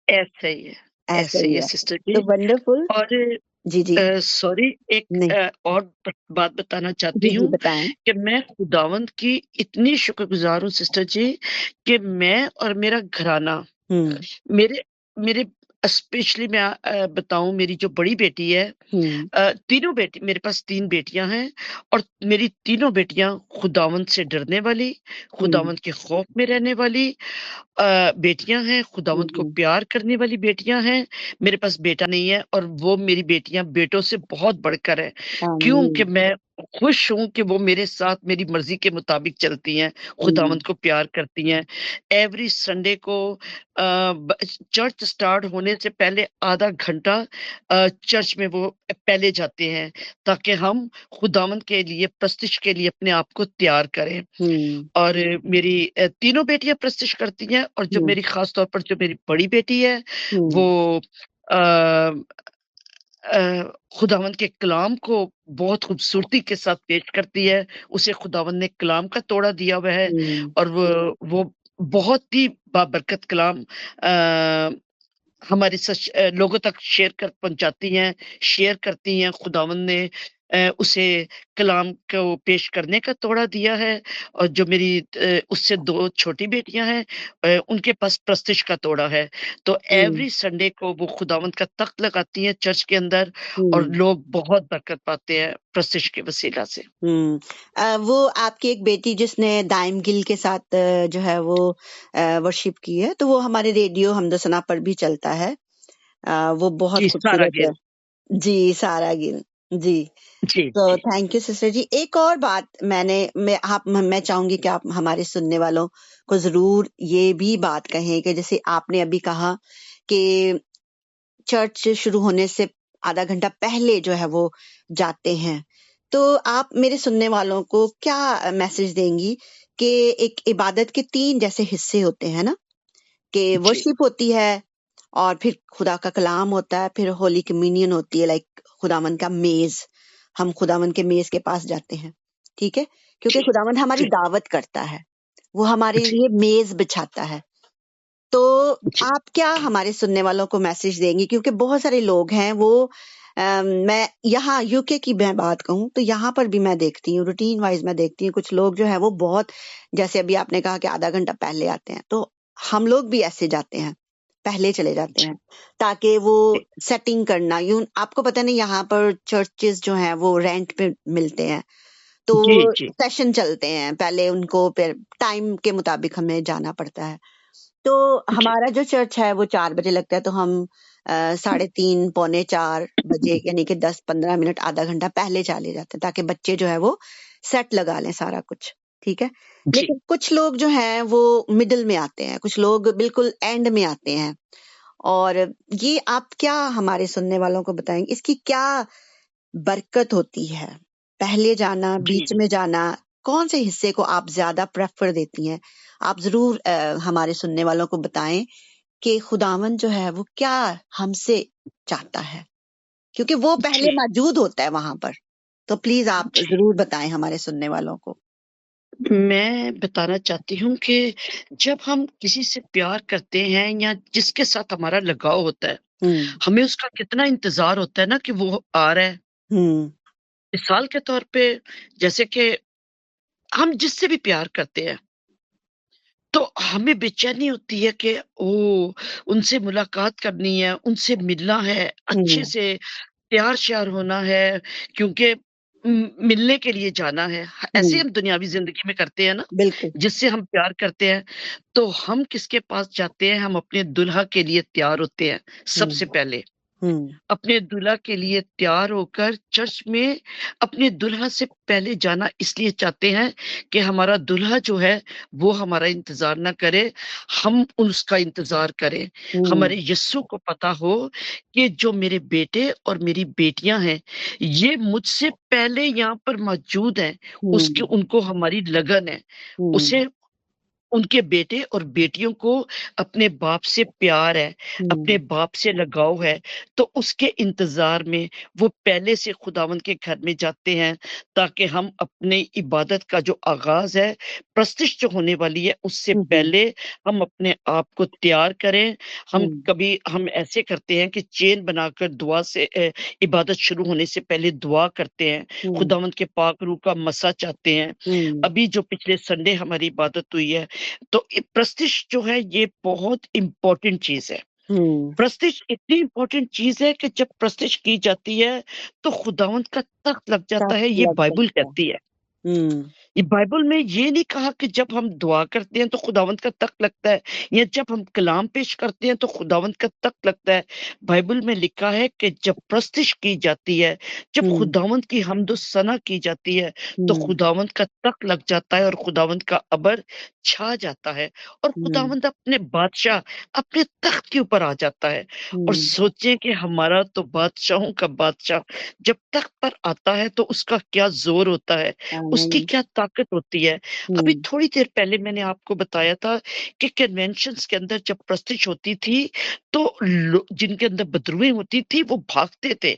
ऐसा ही है, ऐसा ऐसे ही ही है है। सिस्टर तो जी। वंडरफुल। और जी जी। सॉरी, एक नहीं। और बात बताना जी चाहती जी हूँ बताएं। कि मैं खुदावंद की इतनी शुक्रगुज़ार हूँ सिस्टर जी, कि मैं और मेरा घराना, हम्म मेरे मेरे स्पेशली मैं बताऊँ, मेरी जो बड़ी बेटी है, हम्म तीनों बेटी, मेरे पास 3 बेटियाँ हैं, और मेरी तीनों बेटियाँ खुदावंद से डरने वाली, हम्म खुदावंद के खौफ में रहने वाली बेटियाँ हैं, खुदावंद को हम्म प्यार करने वाली बेटियाँ हैं। मेरे पास बेटा नहीं है, और वो मेरी बेटियाँ बेटों से बहुत बढ़कर हैं। क्यों? कि आमीन। मैं खुश हूँ कि वो मेरे साथ मेरी मर्ज़ी के मुताबिक चलती हैं, हम्म खुदावंद को प्यार करती हैं। एवरी संडे को ब चर्च स्टार्ट होने से पहले आधा घंटा चर्च में वो पहले जाते हैं, ताकि हम खुदावंद के लिए, प्रस्तिश के लिए अपने आप को तैयार करें। हम्म और मेरी तीनों बेटियाँ प्रस्तिश करती हैं, और जो हम्म मेरी ख़ास तौर पर जो मेरी बड़ी बेटी है, वो हम्म अ खुदावंद के कलाम को बहुत खूबसूरती के साथ पेश करती है। उसे खुदावंद ने कलाम का तोड़ा दिया हुआ है, हम्म और वो बहुत ही बाबरकत कलाम हमारे लोगों तक शेयर कर पहुँचाती हैं, शेयर करती हैं। खुदावंद ने उसे कलाम को पेश करने का तोड़ा दिया है, और जो मेरी उससे 2 छोटी बेटियाँ हैं, उनके पास प्रस्तिश का तोड़ा है। तो हम्म एवरी संडे को वो खुदावंद का तख्त लगाती हैं चर्च के अंदर, और हम्म लोग बहुत बरकत पाते हैं प्रस्तिश के वसीला से। वो आपकी एक बेटी जिसने दाइम गिल के साथ जो है वो वर्शिप की है, तो वो हमारे रेडियो हमदसना पर भी चलता है। वो बहुत जी, सारा खूबसूरत है। गिल। जी, सारा गिल। जी। जी, तो जी। थैंक यू सिस्टर जी। एक और बात मैं चाहूंगी कि आप हमारे सुनने वालों को जरूर ये भी बात कहें कि जैसे आपने अभी कहा कि चर्च शुरू होने से आधा घंटा पहले जो है वो जाते हैं। तो आप मेरे सुनने वालों को क्या मैसेज देंगी कि एक इबादत के 3 जैसे हिस्से होते हैं ना, कि जी, वर्शिप होती है और फिर खुदा का कलाम होता है, फिर होली कम्युनियन होती है, लाइक खुदावन का मेज। हम खुदावन के मेज के पास जाते हैं, ठीक है? क्योंकि जी, खुदावन हमारी जी, दावत करता है, वो हमारे जी, लिए मेज बिछाता है। तो जी, आप क्या हमारे सुनने वालों को मैसेज देंगी, क्योंकि बहुत सारे लोग हैं वो मैं यहाँ यूके की मैं बात कहूँ तो यहाँ पर भी मैं देखती हूँ, रूटीन वाइज मैं देखती हूँ कुछ लोग जो है वो बहुत, जैसे अभी आपने कहा कि आधा घंटा पहले आते हैं, तो हम लोग भी ऐसे जाते हैं, पहले चले जाते जी, हैं, ताकि वो जी, सेटिंग करना। यूं आपको पता नहीं, यहाँ पर चर्चेस जो हैं वो रेंट पे मिलते हैं, तो जी, जी, सेशन चलते हैं पहले, उनको फिर टाइम के मुताबिक हमें जाना पड़ता है। तो जी, हमारा जो चर्च है वो 4 बजे लगता है, तो हम 3:30 पौने 4 बजे, यानी कि 10-15 मिनट आधा घंटा पहले चले जाते हैं, ताकि बच्चे जो है वो सेट लगा लें सारा कुछ, ठीक है? जी। लेकिन कुछ लोग जो हैं वो मिडिल में आते हैं, कुछ लोग बिल्कुल एंड में आते हैं। और ये आप क्या हमारे सुनने वालों को बताएंगे, इसकी क्या बरकत होती है? पहले जाना, जी, बीच में जाना, कौन से हिस्से को आप ज्यादा प्रेफर देती हैं? आप जरूर हमारे सुनने वालों को बताएं कि खुदावन जो है वो क्या हमसे चाहता है, क्योंकि वो पहले जी। मौजूद होता है वहां पर। तो प्लीज आप जी, जरूर बताएं हमारे सुनने वालों को। मैं बताना चाहती हूँ कि जब हम किसी से प्यार करते हैं, या जिसके साथ हमारा लगाव होता है, हम्म हमें उसका कितना इंतज़ार होता है ना, कि वो आ रहा है। हम्म मिसाल के तौर पे, जैसे कि हम जिससे भी प्यार करते हैं, तो हमें बेचैनी होती है कि उनसे मुलाकात करनी है, उनसे मिलना है, अच्छे हुँ, से तैयार-श्यार होना है, क्योंकि मिलने के लिए जाना है। ऐसे ही हुँ, हम दुनियावी ज़िंदगी में करते हैं ना, बिल्कुल। जिससे हम प्यार करते हैं, तो हम किसके पास जाते हैं? हम अपने दुल्हा के लिए तैयार होते हैं, सबसे हुँ, पहले। हुँ, अपने दूल्हा के लिए तैयार होकर चर्च में अपने दूल्हा से पहले जाना इसलिए चाहते हैं कि हमारा दूल्हा जो है वो हमारा इंतज़ार ना करे, हम उसका इंतज़ार करें। हुँ, हमारे यीशु को पता हो कि जो मेरे बेटे और मेरी बेटियाँ हैं, ये मुझसे पहले यहाँ पर मौजूद हैं, उसकी हुँ, उनको हमारी लगन है। हुँ, उसे उनके बेटे और बेटियों को अपने बाप से प्यार है, अपने हुँ, बाप से लगाव है, तो उसके इंतज़ार में वो पहले से खुदावंद के घर में जाते हैं, ताकि हम अपनी इबादत का जो आगाज़ है, प्रस्तिश जो होने वाली है, उससे हुँ, हुँ, पहले हम अपने आप को तैयार करें। हुँ, हम ऐसे करते हैं कि चेन बनाकर दुआ से इबादत शुरू होने से पहले दुआ करते हैं, हुँ, खुदावंद के पाक रूह का मसा चाहते हैं। हुँ, अभी जो पिछले संडे हमारी इबादत हुई है, तो प्रस्तिश जो है ये बहुत इम्पोर्टेंट चीज़ है। हुँ, प्रस्तिश इतनी इम्पोर्टेंट चीज़ है कि जब प्रस्तिश की जाती है, तो खुदावंद का तख्त लग जाता है, टच ये लग बाइबल जाता है। कहती है। हुँ, ये बाइबल में ये नहीं कहा कि जब हम दुआ करते हैं तो खुदावंद का तख्त लगता है, या जब हम कलाम पेश करते हैं तो खुदावंद का तख्त लगता है। बाइबल में लिखा है कि जब प्रस्तिश की जाती है, जब हुँ, खुदावंद की हम्द सना की जाती है, तो हुँ, खुदावंद का तख्त लग जाता है और खुदावंद का अबर छा जाता है, और हुँ, खुदावंद अपने बादशाह अपने तख्त के ऊपर आ जाता है। और हुँ, सोचें कि हमारा तो बादशाहों का बादशाह जब तख्त पर आता है तो उसका क्या ज़ोर होता है, उसकी आमीन। क्या ताकत होती है। अभी हुँ, थोड़ी देर पहले मैंने आपको बताया था कि कन्वेंशन्स के अंदर जब प्रस्तिश होती थी, तो जिनके अंदर बदरुएँ होती थी वो भागते थे,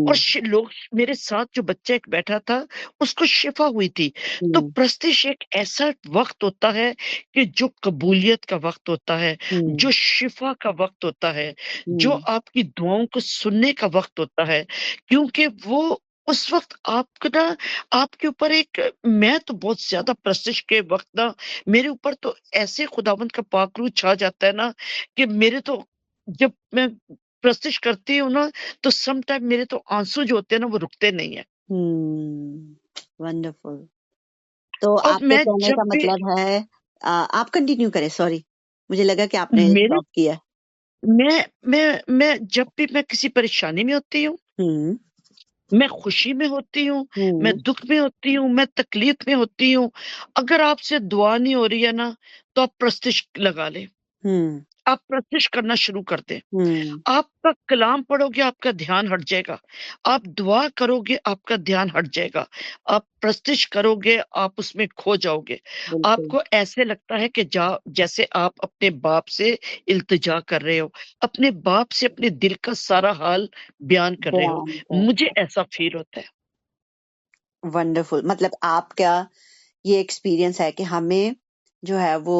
और हुँ, लोग, मेरे साथ जो बच्चा एक बैठा था, उसको शिफा हुई थी। तो हुँ, प्रस्तिश एक ऐसा वक़्त होता है कि जो कबूलियत का वक़्त होता है, जो हुँ, शिफा का वक़्त होता है, जो हुँ, आपकी दुआओं को सुनने का वक़्त होता है, क्योंकि वो उस वक़्त आपको ना, आपके ऊपर एक, मैं तो बहुत ज़्यादा प्रस्तिश के वक़्त ना, मेरे ऊपर तो ऐसे खुदावंद का पाक रूह छा जाता है ना, कि मेरे तो, जब मैं प्रस्तिश करती हूँ ना, तो सम टाइम मेरे तो आँसू जो होते हैं ना वो रुकते नहीं हैं। हुँ, वंडरफुल। तो और आपके मैं कहने जब का भी मतलब है आप कंटिन्यू करें, सॉरी। मुझे लगा कि आपने मेरे स्टॉप किया। मैं जब भी मैं किसी परेशानी में होती हूँ, हुँ, मैं खुशी में होती हूँ, मैं हुँ, दुःख में होती हूँ, मैं तकलीफ में होती हूँ, अगर आपसे दुआ नहीं हो रही है ना, तो आप प्रस्तिश लगा लें। हुँ, आप प्रस्तिश करना शुरू कर दें। हुँ, आपका कलाम पढ़ोगे, आपका ध्यान हट जाएगा। आप दुआ करोगे, आपका ध्यान हट जाएगा। आप प्रस्तिश करोगे, आप उसमें खो जाओगे। बिल्कुल, आपको ऐसे लगता है कि जैसे आप अपने बाप से इल्तिजा कर रहे हो, अपने बाप से अपने दिल का सारा हाल बयान कर रहे हो। बयान कर मुझे ऐसा फ़ील होता है। वंडरफुल। मतलब आपका ये एक्सपीरियंस है कि हमें जो है वो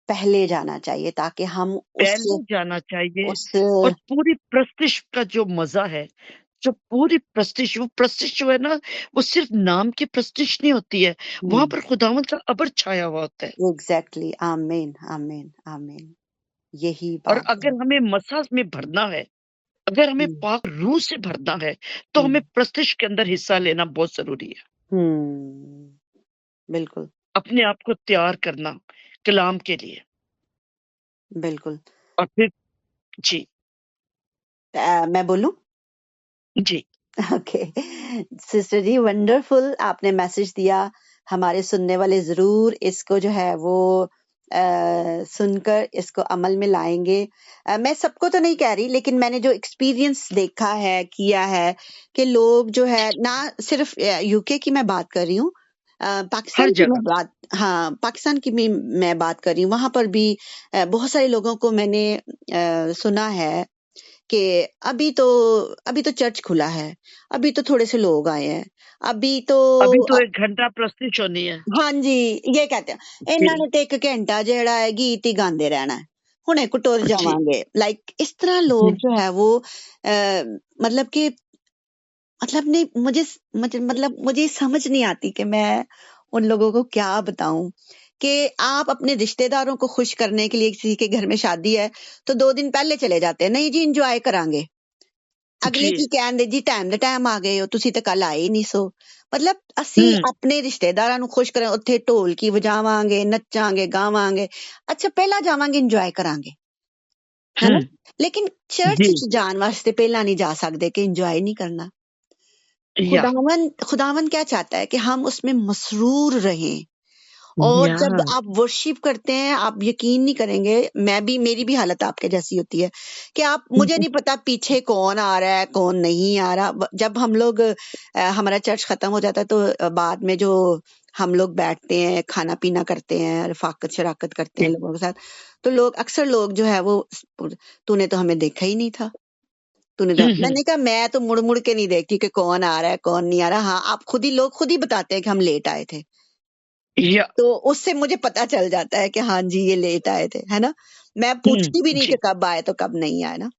पहले जाना चाहिए ताकि हम पहले जाना चाहिए, उस और पूरी प्रस्तिश का जो मज़ा है, जो पूरी प्रस्तिश, वो प्रस्तिश जो है ना, वो सिर्फ़ नाम की प्रस्तिश नहीं होती है, वहाँ हुँ, पर खुदावंद का अबर छाया हुआ होता है। एग्ज़ैक्टली आमीन, आमीन, आमीन। यही और बात है। अगर हमें मसा में भरना है, अगर हमें हुँ, पाक रूह से भरना है, तो हुँ, हमें प्रस्तिश के अंदर हिस्सा लेना बहुत ज़रूरी है। हुँ, बिल्कुल, अपने आप को तैयार करना कलाम के लिए, बिल्कुल। और फिर जी, मैं बोलूँ? जी। ओके। सिस्टर जी वंडरफुल आपने मैसेज दिया। हमारे सुनने वाले ज़रूर इसको जो है वो सुनकर इसको अमल में लाएँगे। मैं सबको तो नहीं कह रही लेकिन मैंने जो एक्सपीरियंस देखा है, किया है कि लोग जो है ना सिर्फ़ यूके की मैं बात कर रही हूँ। हर पाकिस्तान की मैं जगह। बात हाँ, पाकिस्तान की भी मैं बात कर रही हूँ। वहाँ पर भी बहुत सारे लोगों को मैंने सुना है कि अभी तो चर्च खुला है, अभी तो थोड़े से लोग आए हैं, अभी तो अभी तो 1 घंटा प्रस्तिश होनी है। हाँ जी, ये कहते हैं इन्हां जी, ने ते 1 घंटा जेड़ा है गीत ही गांदे रहना है, हुणे को टुर जी, जावांगे। लाइक इस तरह जी। लोग जो है वो मतलब कि मतलब नहीं मुझे मतलब मुझे समझ नहीं आती कि मैं उन लोगों को क्या बताऊं कि आप अपने रिश्तेदारों को खुश करने के लिए, किसी के घर में शादी है तो 2 दिन पहले चले जाते हैं, नहीं जी इंजॉय करांगे। अगले की जी। कहते जी टाइम द टाइम आ गए हो, तुसी तो कल आए ही नहीं सो। मतलब ਅਸੀਂ हुँ, ਆਪਣੇ ਰਿਸ਼ਤੇਦਾਰਾਂ ਨੂੰ ਖੁਸ਼ ਕਰਾਂ, ਉੱਥੇ ਢੋਲਕੀ ਵਜਾਵਾਂਗੇ, ਨੱਚਾਂਗੇ, ਗਾਵਾਂਗੇ, ਅੱਛਾ ਪਹਿਲਾਂ ਜਾਵਾਂਗੇ ਇੰਜॉय ਕਰਾਂਗੇ, है ना? हुँ, लेकिन चर्च जी, च जान वास्ते पहला नहीं जा सकते कि इंजॉय नहीं करना। या खुदावन क्या चाहता है कि हम उसमें मसरूर रहें। और या जब आप वर्शिप करते हैं, आप यकीन नहीं करेंगे, मेरी भी हालत आपके जैसी होती है कि आप, मुझे नहीं पता पीछे कौन आ रहा है कौन नहीं आ रहा। जब हम लोग हमारा चर्च खत्म हो जाता है तो बाद में जो हम लोग बैठते हैं, खाना पीना करते हैं, रफाकत शराकत करते हैं जी, लोगों के साथ, तो लोग अक्सर लोग जो है वो, तूने तो हमें देखा ही नहीं था, तूने तो, हुँ, हुँ, मैंने कहा मैं तो मुड़ मुड़ के नहीं देखती कि कौन आ रहा है कौन नहीं आ रहा। हाँ, आप खुद ही, लोग खुद ही बताते हैं कि हम लेट आए थे, या तो उससे मुझे पता चल जाता है कि हाँ जी ये लेट आए थे, है ना? मैं हुँ, पूछती भी नहीं कि जी, कब आए तो कब नहीं आए ना।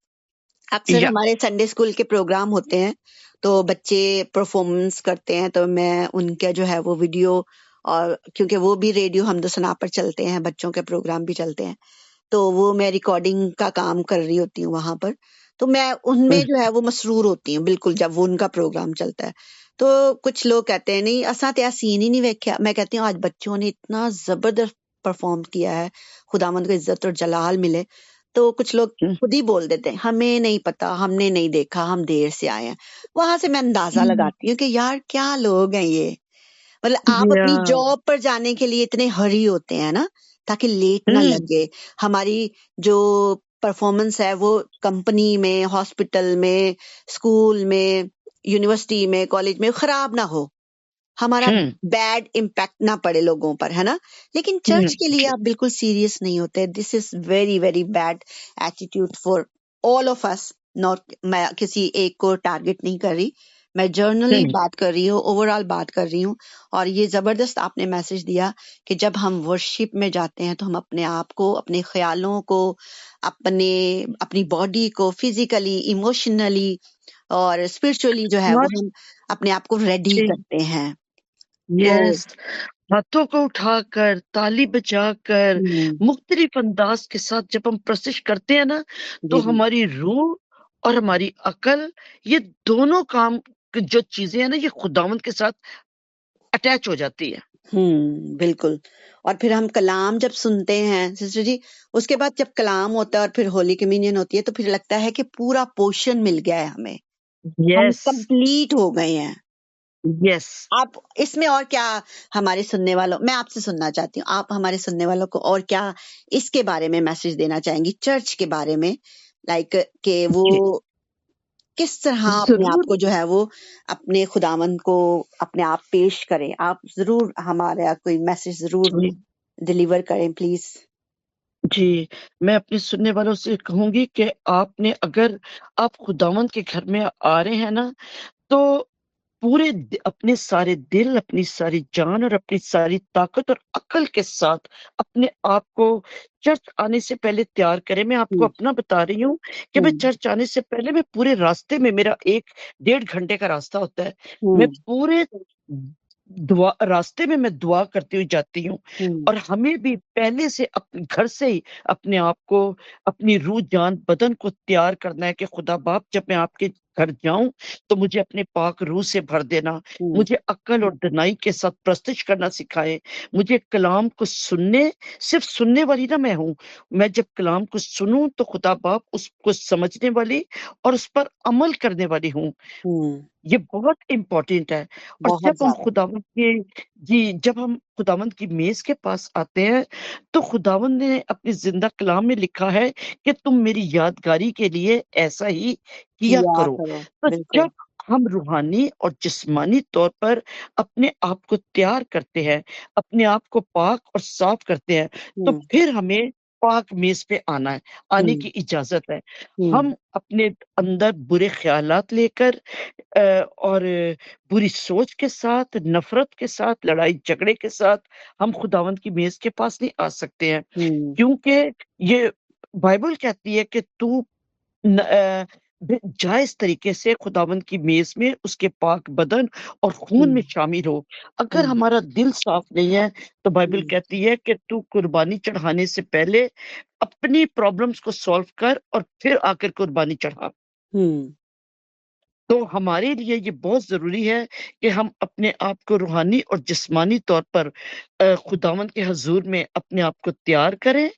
अक्सर या हमारे संडे स्कूल के प्रोग्राम होते हैं, तो बच्चे परफॉर्मेंस करते हैं, तो मैं उनका जो है वो वीडियो, और क्योंकि वो भी रेडियो हमदो पर चलते हैं, बच्चों के प्रोग्राम भी चलते हैं, तो वो मैं रिकॉर्डिंग का काम कर रही होती हूँ वहां पर। तो मैं उनमें हुँ, जो है वो मसरूर होती हूँ बिल्कुल, जब वो उनका प्रोग्राम चलता है। तो कुछ लोग कहते हैं नहीं असा ते सीन ही नहीं वेख्या। मैं कहती हूँ आज बच्चों ने इतना जबरदस्त परफॉर्म किया है, खुदावंद को इज्जत और जलाल मिले। तो कुछ लोग हुँ, खुद ही बोल देते हैं हमें नहीं पता, हमने नहीं देखा, हम देर से आए हैं। वहां से मैं अंदाजा हुँ, लगाती हूँ कि यार क्या लोग हैं ये। मतलब आप या अपनी जॉब पर जाने के लिए इतने हरी होते हैं ना, ताकि लेट ना हुँ, लगे। हमारी जो परफॉर्मेंस है वो कंपनी में, हॉस्पिटल में, स्कूल में, यूनिवर्सिटी में, कॉलेज में खराब ना हो, हमारा हुँ, बैड इम्पैक्ट ना पड़े लोगों पर, है ना? लेकिन हुँ, चर्च के लिए जी, आप बिल्कुल सीरियस नहीं होते। This is very very bad attitude for all of us. Not, मैं किसी एक को टारगेट नहीं कर रही, मैं जर्नली हुँ, बात कर रही हूँ, ओवरऑल बात कर रही हूँ। और ये जबरदस्त आपने मैसेज दिया कि जब हम वर्शिप में जाते हैं तो हम अपने आप को, अपने ख्यालों को, अपने अपनी बॉडी को फिजिकली, इमोशनली और स्पिरिचुअली जो है हाँ वो हम अपने आप को रेडी जी, करते हैं। तो यस, हाथों को उठाकर, ताली बजाकर, हुँ, मुख्तलिफ अंदाज़ के साथ जब हम प्रशिश करते हैं ना, तो जी, जी। हमारी रूह और हमारी अकल, ये दोनों काम जो चीज़ें हैं ना, ये खुदावंद के साथ अटैच हो जाती है। बिल्कुल। और फिर हम कलाम जब सुनते हैं सिस्टर जी, उसके बाद जब कलाम होता है और फिर होली कम्युनियन होती है, तो फिर लगता है कि पूरा पोर्शन मिल गया है हमें। हम यस, कंप्लीट हो गए हैं। यस। आप इसमें और क्या हमारे सुनने वालों, मैं आपसे सुनना चाहती हूँ, आप हमारे सुनने वालों को और क्या इसके बारे में मैसेज देना चाहेंगी, चर्च के बारे में? लाइक कि वो जी, किस तरह अपने आप ज़रूर। को जो है वो अपने खुदावंद को अपने आप पेश करें? आप ज़रूर हमारा कोई मैसेज ज़रूर जी, डिलीवर करें प्लीज़। जी। मैं अपने सुनने वालों से कहूँगी कि आपने अगर आप खुदावंद के घर में आ रहे हैं ना, तो पूरे अपने सारे दिल, अपनी सारी जान और अपनी सारी ताकत और अक्ल के साथ अपने आप को चर्च आने से पहले तैयार करें। मैं आपको हुँ, अपना बता रही हूँ कि मैं हुँ, चर्च आने से पहले मैं पूरे रास्ते में, मेरा 1 डेढ़ घंटे का रास्ता होता है। मैं हुँ, पूरे दुआ रास्ते में मैं दुआ करती हुई जाती हूँ हुँ, और हमें भी पहले से घर से ही अपने आप को, अपनी रूह, जान, बदन को तैयार करना है कि खुदा बाप जब मैं आपके घर जाऊँ, तो मुझे अपने पाक रूह से भर देना। हुँ, मुझे अक्ल और दनाई के साथ प्रस्तुत करना सिखाएँ। मुझे कलाम को सुनने, सिर्फ़ सुनने वाली ना मैं हूँ। मैं जब कलाम को सुनूँ तो खुदा बाप उसको समझने वाली और उस पर अमल करने वाली हूँ। हुँ, ये बहुत इम्पोर्टेंट है। और बहुत ज़्यादा। जब हम खुदावंद की मेज़ के पास आते हैं, तो खुदावंद ने अपनी ज़िंदा कलाम में लिखा है कि तुम मेरी यादगारी के लिए ऐसा ही किया किया करो। करो, तो बिल्कुल। जब हम रूहानी और जिस्मानी तौर पर अपने आप को तैयार करते हैं, अपने आप को पाक और साफ करते हैं, तो हुँ, फिर हमें पाक मेज़ पे आना है, आने हुँ, की इजाज़त है। हुँ, हम अपने अंदर बुरे ख़्यालात लेकर और बुरी सोच के साथ, नफ़रत के साथ, लड़ाई-झगड़े के साथ हम खुदावंद की मेज़ के पास नहीं आ सकते हैं। हुँ, क्योंकि ये बाइबल कहती है कि तू न जायज तरीके से खुदावंद की मेज में उसके पाक बदन और खून में शामिल हो। अगर हमारा दिल साफ नहीं है तो बाइबल कहती है कि तू कुर्बानी चढ़ाने से पहले अपनी प्रॉब्लम्स को सॉल्व कर और फिर आकर कुर्बानी चढ़ा। तो हमारे लिए ये बहुत ज़रूरी है कि हम अपने आप को रूहानी और जिस्मानी तौर पर खुदावंद के हज़ूर में अपने आप को तैयार करें,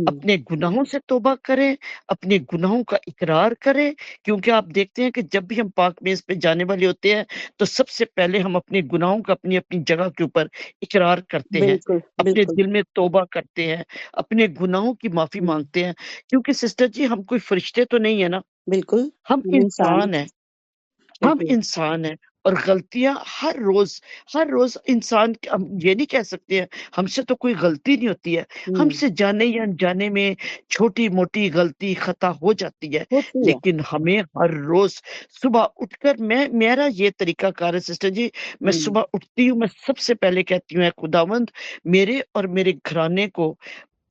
अपने गुनाहों से तौबा करें, अपने गुनाहों का इकरार करें, क्योंकि आप देखते हैं कि जब भी हम पाक मेज़ पे जाने वाले होते हैं, तो सबसे पहले हम अपने गुनाहों का अपनी-अपनी जगह के ऊपर इकरार करते हैं, बिल्कुल, अपने बिल्कुल। दिल में तौबा करते हैं, अपने गुनाहों की माफ़ी हुँ, माँगते हैं, क्योंकि सिस्टर जी हम कोई फरिश्ते तो नहीं है ना, बिल्कुल, हम हम इंसान हैं, इंसान हैं। हम बिल्कुल। इंसान हैं और गलतियाँ हर रोज़ इंसान हम ये नहीं कह सकते हैं, हमसे तो कोई गलती नहीं होती है। हुँ, हमसे जाने या अनजाने में छोटी-मोटी गलती, खता हो जाती है। होती है। लेकिन हमें हर रोज़ सुबह उठकर मेरा ये तरीकाकार है सिस्टर जी, मैं हुँ, सुबह उठती हूँ, मैं सबसे पहले कहती हूँ, "ऐ खुदावंद, मेरे और मेरे घराने को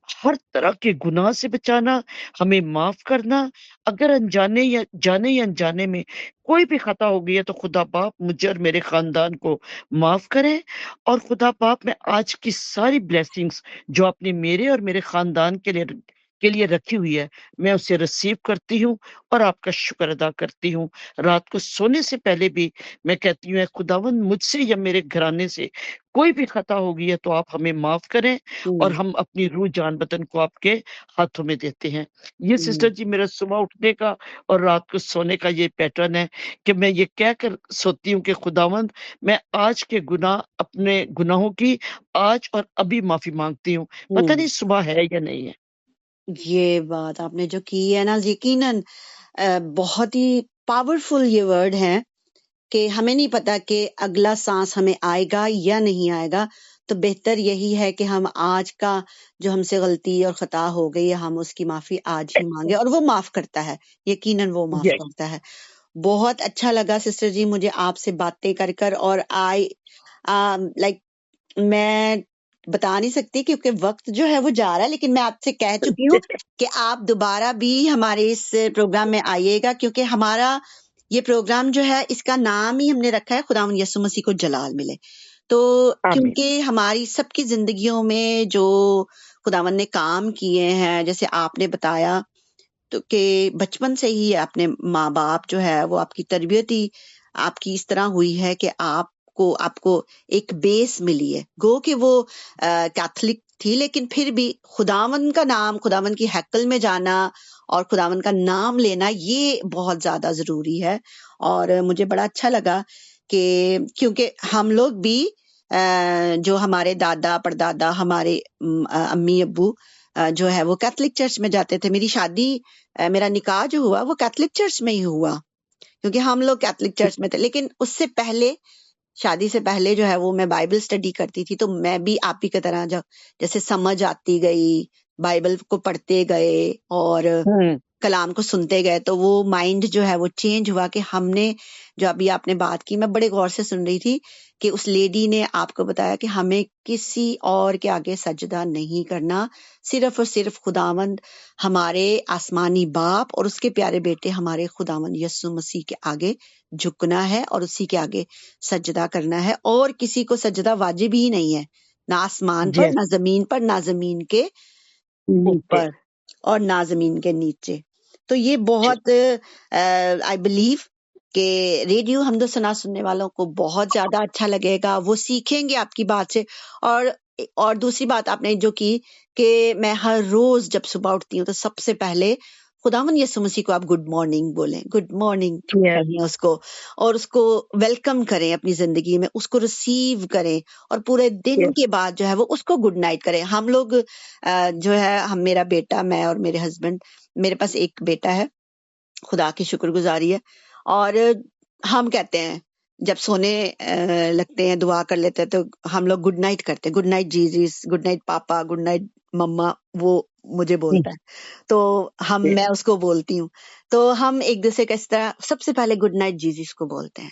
हर तरह के गुनाह से बचाना, हमें माफ़ करना, अगर जाने या अनजाने में कोई भी खता हो गई है तो खुदा बाप मुझे और मेरे ख़ानदान को माफ़ करें और खुदा बाप मैं आज की सारी ब्लेसिंग्स जो आपने मेरे और मेरे ख़ानदान के लिए रखी हुई है, मैं उसे रिसीव करती हूँ और आपका शुक्र अदा करती हूँ। रात को सोने से पहले भी मैं कहती हूँ, "ऐ खुदावंद मुझसे या मेरे घराने से कोई भी खता हो गई है तो आप हमें माफ़ करें और हुँ, हम अपनी रूह जान बदन को आपके हाथों में देते हैं।" ये सिस्टर हुँ, जी मेरा सुबह उठने का और रात को सोने का ये पैटर्न है कि मैं ये कहकर सोती हूँ कि खुदावंद मैं आज के अपने गुनाहों की आज और अभी माफ़ी माँगती हूँ। पता हुँ। नहीं सुबह है या नहीं है? ये बात आपने जो की है ना, यकीनन बहुत ही पावरफुल ये वर्ड है कि हमें नहीं पता कि अगला सांस हमें आएगा या नहीं आएगा, तो बेहतर यही है कि हम आज का जो हमसे गलती और खता हो गई है, हम उसकी माफी आज ही मांगे और वो माफ करता है। यकीनन वो माफ यस, करता है। बहुत अच्छा लगा सिस्टर जी मुझे आपसे बातें कर कर, और आई लाइक मैं बता नहीं सकती क्योंकि वक्त जो है वो जा रहा है, लेकिन मैं आपसे कह चुकी हूँ कि आप दोबारा भी हमारे इस प्रोग्राम में आइएगा, क्योंकि हमारा ये प्रोग्राम जो है इसका नाम ही हमने रखा है खुदावंद यीशु मसीह को जलाल मिले। तो आमीन। क्योंकि हमारी सबकी जिंदगियों में जो खुदावंद ने काम किए हैं, जैसे आपने बताया तो कि बचपन से ही अपने माँ बाप जो है वो आपकी तरबियत ही आपकी इस तरह हुई है कि आपको आपको एक बेस मिली है। गो कि वो कैथलिक थी, लेकिन फिर भी खुदावन का नाम, खुदावन की हैकल में जाना और खुदावन का नाम लेना ये बहुत ज्यादा जरूरी है। और मुझे बड़ा अच्छा लगा कि क्योंकि हम लोग भी जो हमारे दादा परदादा हमारे अम्मी अब्बू जो है वो कैथलिक चर्च में जाते थे। मेरी शादी मेरा निकाह जो हुआ वो कैथलिक चर्च में ही हुआ, क्योंकि हम लोग कैथलिक चर्च में थे। लेकिन उससे पहले, शादी से पहले जो है वो मैं बाइबल स्टडी करती थी, तो मैं भी आप ही की तरह जब जैसे समझ आती गई, बाइबल को पढ़ते गए और हुँ, कलाम को सुनते गए, तो वो माइंड जो है वो चेंज हुआ कि हमने जो अभी आपने बात की, मैं बड़े गौर से सुन रही थी कि उस लेडी ने आपको बताया कि हमें किसी और के आगे सजदा नहीं करना, सिर्फ और सिर्फ खुदावंद हमारे आसमानी बाप और उसके प्यारे बेटे हमारे खुदावंद यीशु मसीह के आगे झुकना है और उसी के आगे सजदा करना है। और किसी को सजदा वाजिब ही नहीं है, ना आसमान पर, यस, ना जमीन पर, ना जमीन के नीचे। ऊपर और ना जमीन के नीचे। तो ये जी, बहुत आई बिलीव कि रेडियो हमदो सना सुनने वालों को बहुत ज्यादा अच्छा लगेगा, वो सीखेंगे आपकी बात से। और दूसरी बात आपने जो की कि मैं हर रोज जब सुबह उठती हूँ तो सबसे पहले खुदावन यीशु मसीह को आप गुड मॉर्निंग बोलें, गुड मॉर्निंग यस, कहें उसको, और उसको वेलकम करें अपनी जिंदगी में, उसको रिसीव करें, और पूरे दिन यस, के बाद जो है वो उसको गुड नाइट करें। हम लोग जो है हम मेरा बेटा, मैं और मेरे हस्बैंड, मेरे पास एक बेटा है, खुदा की शुक्रगुजारी है। और हम कहते हैं जब सोने लगते हैं, दुआ कर लेते हैं, तो हम लोग गुड नाइट करते हैं, गुड नाइट जीजीस, गुड नाइट पापा, गुड नाइट मम्मा, वो मुझे हुँ, बोलता है, तो जी, मैं उसको बोलती हूँ। तो हम एक दूसरे का इस तरह सबसे पहले गुड नाइट जीजीस को बोलते हैं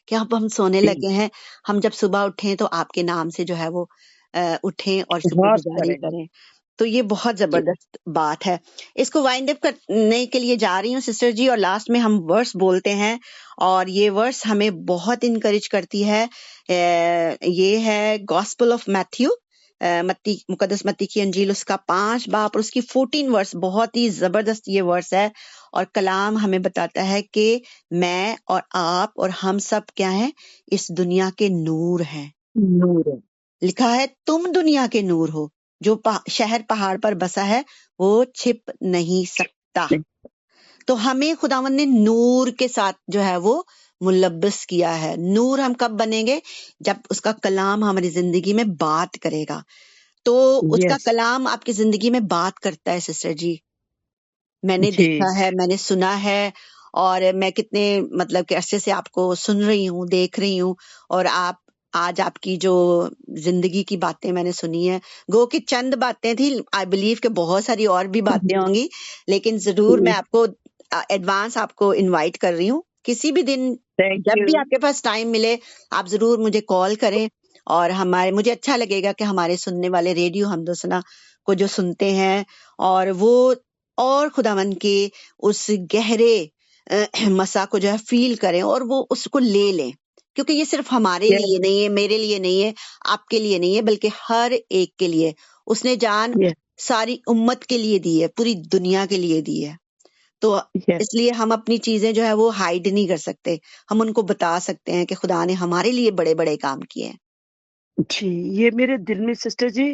कि अब हम सोने जी, लगे हैं, हम जब सुबह उठें तो आपके नाम से जो है वो उठें और बात शुक्रगुजारी करें। करें। तो ये बहुत जबरदस्त बात है। इसको वाइंड अप करने के लिए जा रही हूँ सिस्टर जी, और लास्ट में हम वर्स बोलते हैं, और ये वर्स हमें बहुत इनकरेज करती है। ये है गॉस्पेल ऑफ मैथ्यू, मत्ती मुकद्दस मत्ती की अंजील, उसका 5 बाब और उसकी 14 वर्स। बहुत ही जबरदस्त ये वर्स है, और कलाम हमें बताता है कि मैं और आप और हम सब क्या हैं, इस दुनिया के नूर हैं। नूर है। लिखा है तुम दुनिया के नूर हो, जो शहर पहाड़ पर बसा है वो छिप नहीं सकता। तो हमें खुदावन ने नूर के साथ जो है वो मुलब्बस किया है। नूर हम कब बनेंगे? जब उसका कलाम हमारी जिंदगी में बात करेगा। तो उसका यस कलाम आपकी जिंदगी में बात करता है सिस्टर जी। मैंने जी देखा है, मैंने सुना है, और मैं कितने मतलब कि अरसे से आपको सुन रही हूँ, देख रही हूँ, और आप आज आपकी जो जिंदगी की बातें मैंने सुनी है, गो कि चंद बातें थी, आई बिलीव कि बहुत सारी और भी बातें होंगी, लेकिन जरूर मैं आपको एडवांस आपको इनवाइट कर रही हूँ, किसी भी दिन थैंक जब भी यू। आपके पास टाइम मिले आप जरूर मुझे कॉल करें। और मुझे अच्छा लगेगा कि हमारे सुनने वाले रेडियो हमदोसना को जो सुनते हैं, और वो और खुदावन के उस गहरे मसा को जो है फील करें, और वो उसको ले लें, क्योंकि ये सिर्फ हमारे यस लिए नहीं है, मेरे लिए नहीं है, आपके लिए नहीं है, बल्कि हर एक के लिए उसने जान यस सारी उम्मत के लिए दी है, पूरी दुनिया के लिए दी है। तो यस इसलिए हम अपनी चीजें जो है वो हाइड नहीं कर सकते, हम उनको बता सकते हैं कि खुदा ने हमारे लिए बड़े बड़े काम किए हैं। जी, ये मेरे दिल में सिस्टर जी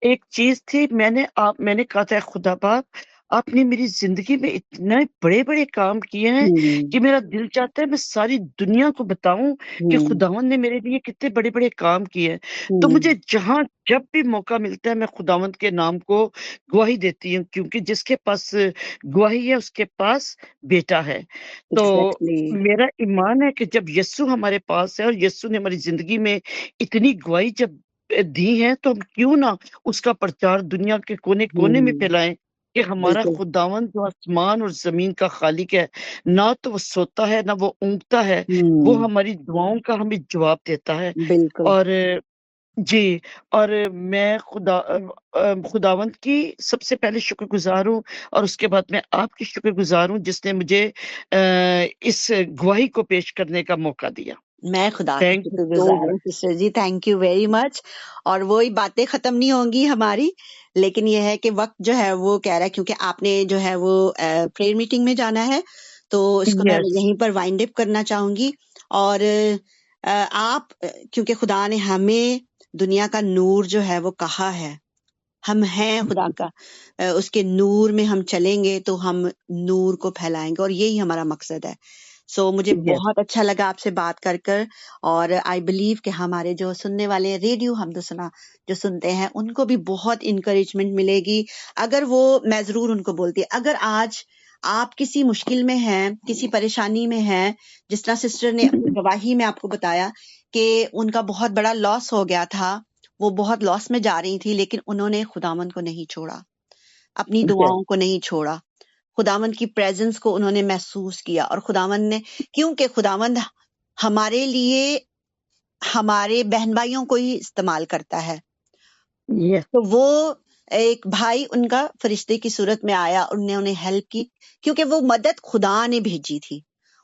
एक चीज़ थी। मैंने कहा था खुदा पाक आपने मेरी ज़िंदगी में इतने बड़े-बड़े काम किए हैं हम्म। कि मेरा दिल चाहता है मैं सारी दुनिया को बताऊँ कि हम्म। खुदावंद ने मेरे लिए कितने बड़े-बड़े काम किए हैं। तो हम्म। मुझे जहाँ जब भी मौका मिलता है मैं खुदावंद के नाम को गवाही देती हूँ क्योंकि जिसके पास गवाही है उसके पास बेटा है। तो एग्जैक्टली। मेरा ईमान है कि जब यीशु हमारे पास है और यीशु ने हमारी ज़िंदगी में इतनी गवाही जब दी है तो हम क्यों ना उसका प्रचार दुनिया के कोने-कोने में हम्म। फैलाएँ कि हमारा बिल्कुल। खुदावंद जो आसमान और ज़मीन का खालिक है, ना तो वो सोता है, ना वो ऊँघता है, वो हम्म। हमारी दुआओं का हमें जवाब देता है। बिल्कुल। और जी, और मैं खुदावंद की सबसे पहले शुक्रगुज़ार हूँ और उसके बाद मैं आपकी शुक्रगुज़ार हूँ जिसने मुझे इस गवाही को पेश करने का मौका दिया। मैं खुदा की थैंक यू सो शुक्रगुजार मच। हूँ sister ji, thank you very much. और वही बातें खत्म नहीं होंगी हमारी, लेकिन ये है कि वक्त जो है वो कह रहा है, क्योंकि आपने जो है वो प्रेयर मीटिंग में जाना है, तो इसको मैं यस, यहीं पर वाइंड अप करना चाहूंगी। और क्योंकि खुदा ने हमें दुनिया का नूर जो है वो कहा है, हम हैं खुदा का, उसके नूर में हम चलेंगे तो हम नूर को फैलाएंगे, और यही हमारा मकसद है। सो मुझे यस, बहुत अच्छा लगा आपसे बात कर कर, और आई बिलीव कि हमारे जो सुनने वाले रेडियो हम तो सुना जो सुनते हैं उनको भी बहुत इंकरेजमेंट मिलेगी। अगर वो, मैं जरूर उनको बोलती, अगर आज आप किसी मुश्किल में हैं, किसी परेशानी में हैं, जिस तरह सिस्टर ने अपनी गवाही में आपको बताया कि उनका बहुत बड़ा लॉस हो गया था, वो बहुत लॉस में जा रही थी, लेकिन उन्होंने खुदावंद को नहीं छोड़ा, अपनी यस, दुआओं को नहीं छोड़ा, खुदावंद की प्रेजेंस को उन्होंने महसूस किया, और खुदावंद ने, क्योंकि खुदावंद हमारे लिए हमारे बहन भाइयों को ही इस्तेमाल करता है। यस, तो वो एक भाई उनका फरिश्ते की सूरत में आया, उन्होंने उन्हें हेल्प की, क्योंकि वो मदद खुदा ने भेजी थी।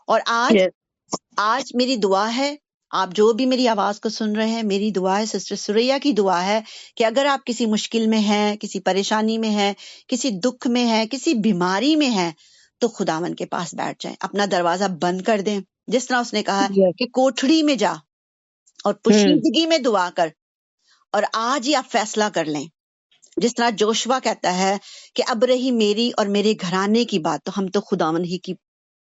और आज यस, आज मेरी दुआ है, आप जो भी मेरी आवाज को सुन रहे हैं, मेरी दुआ है, सिस्टर सुरैया की दुआ है, कि अगर आप किसी मुश्किल में हैं, किसी परेशानी में हैं, किसी दुख में हैं, किसी बीमारी में हैं, तो खुदावन के पास बैठ जाएं, अपना दरवाजा बंद कर दें, जिस तरह उसने कहा यस, कि कोठड़ी में जा और हुँ, पुशीदगी में दुआ कर, और आज ही आप फैसला कर लें। जिस तरह जोशुआ कहता है कि अब रही मेरी और मेरे घराने की बात, तो हम तो खुदावन ही की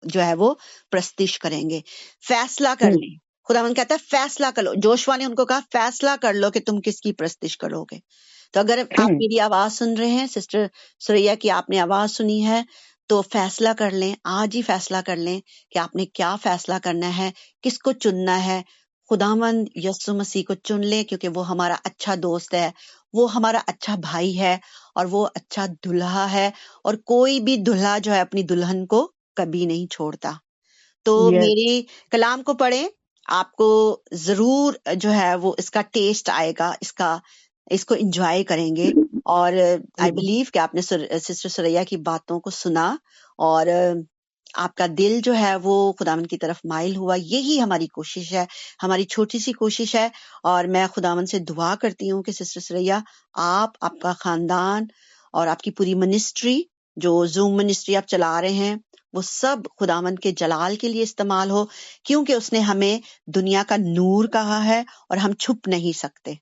जो है वो प्रस्तिश करेंगे। फैसला कर हुँ, लें। खुदावंद कहता है फैसला कर लो। जोशुआ ने उनको कहा फैसला कर लो कि तुम किसकी प्रस्तिश करोगे। तो अगर आप हुँ, मेरी आवाज सुन रहे हैं, सिस्टर सुरैया की आपने आवाज सुनी है, तो फैसला कर लें, आज ही फैसला कर लें कि आपने क्या फैसला करना है, किसको चुनना है। खुदावंद यस्सु मसीह को चुन लें, क्योंकि वो हमारा अच्छा दोस्त है, वो हमारा अच्छा भाई है, और वो अच्छा दुल्हा है, और कोई भी दुल्हा जो है अपनी दुल्हन को कभी नहीं छोड़ता। तो यस, मेरे कलाम को पढ़ें, आपको जरूर जो है वो इसका टेस्ट आएगा, इसका इसको एंजॉय करेंगे, और आई हम्म, बिलीव कि आपने सिस्टर सुरैया की बातों को सुना और आपका दिल जो है वो खुदावन की तरफ माइल हुआ। यही हमारी कोशिश है, हमारी छोटी सी कोशिश है। और मैं खुदावन से दुआ करती हूँ कि सिस्टर सुरैया, आप, आपका खानदान और आपकी पूरी मिनिस्ट्री, जो जूम मिनिस्ट्री आप चला रहे हैं, वो सब खुदावन के जलाल के लिए इस्तेमाल हो, क्योंकि उसने हमें दुनिया का नूर कहा है और हम छुप नहीं सकते।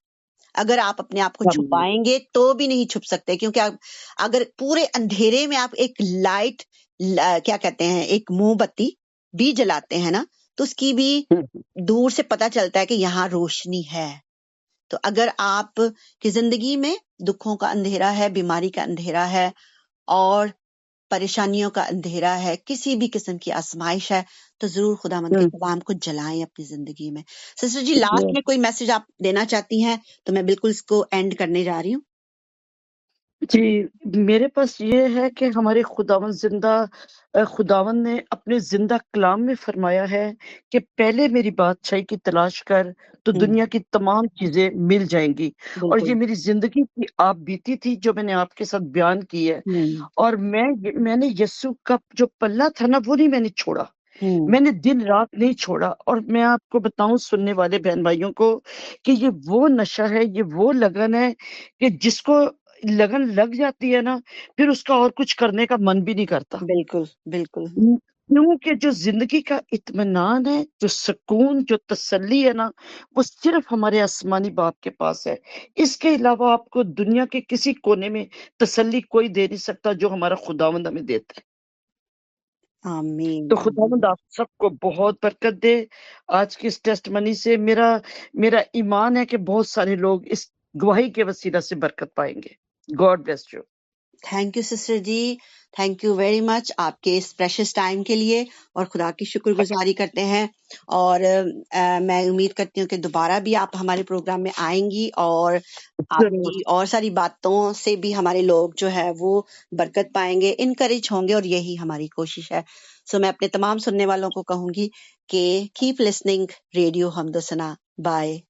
अगर आप अपने आप को आमीन। छुपाएंगे तो भी नहीं छुप सकते, क्योंकि आप अगर पूरे अंधेरे में आप एक लाइट, क्या कहते हैं, एक मोमबत्ती भी जलाते हैं ना, तो उसकी भी हम्म, दूर से पता चलता है कि यहाँ रोशनी है। तो अगर आप की जिंदगी में दुखों का अंधेरा है, बीमारी का अंधेरा है और परेशानियों का अंधेरा है, किसी भी किस्म की आजमाइश है, तो जरूर खुदावंद के हम्म, कलाम को जलाएं अपनी जिंदगी में। सिस्टर जी, लास्ट हम्म। में कोई मैसेज आप देना चाहती हैं तो मैं बिल्कुल इसको एंड करने जा रही हूँ। जी, मेरे पास ये है कि हमारे खुदावन ने अपने जिंदा कलाम में फरमाया है कि पहले मेरी बादशाही की तलाश कर तो दुनिया की तमाम चीजें मिल जाएंगी। और ये बिल्कुल। मेरी जिंदगी की आप बीती थी जो मैंने आपके साथ बयान की है। हम्म। और मैंने यीशु का जो पल्ला था ना, वो नहीं मैंने छोड़ा। हम्म। मैंने दिन रात नहीं छोड़ा। और मैं आपको बताऊं, सुनने वाले बहन भाइयों को, कि ये वो नशा है, ये वो लगन है कि जिसको लगन लग जाती है ना, फिर उसका और कुछ करने का मन भी नहीं करता। बिल्कुल। बिल्कुल। क्योंकि जो जिंदगी का इत्मीनान है, जो सुकून, जो तसल्ली है ना, वो सिर्फ हमारे आसमानी बाप के पास है। इसके अलावा आपको दुनिया के किसी कोने में तसल्ली कोई दे नहीं सकता जो हमारा खुदावंद हमें देता है। आमीन। तो खुदावंद आप सबको बहुत बरकत दे। आज की इस टेस्टमनी से मेरा मेरा ईमान है कि बहुत सारे लोग इस गवाही के वसीला से बरकत पाएंगे। God bless you. Thank you sister ji, thank you very much आपके इस प्रेशियस टाइम के लिए, और खुदा की शुक्रगुजारी करते हैं। और मैं उम्मीद करती हूँ कि दोबारा भी आप हमारे प्रोग्राम में आएंगी और जरूर। आपकी और सारी बातों से भी हमारे लोग जो है वो बरकत पाएंगे, इनकरेज होंगे, और यही हमारी कोशिश है। सो मैं अपने तमाम सुनने वालों को कहूंगी कि कीप लिसनिंग रेडियो हमदो सना। बाय।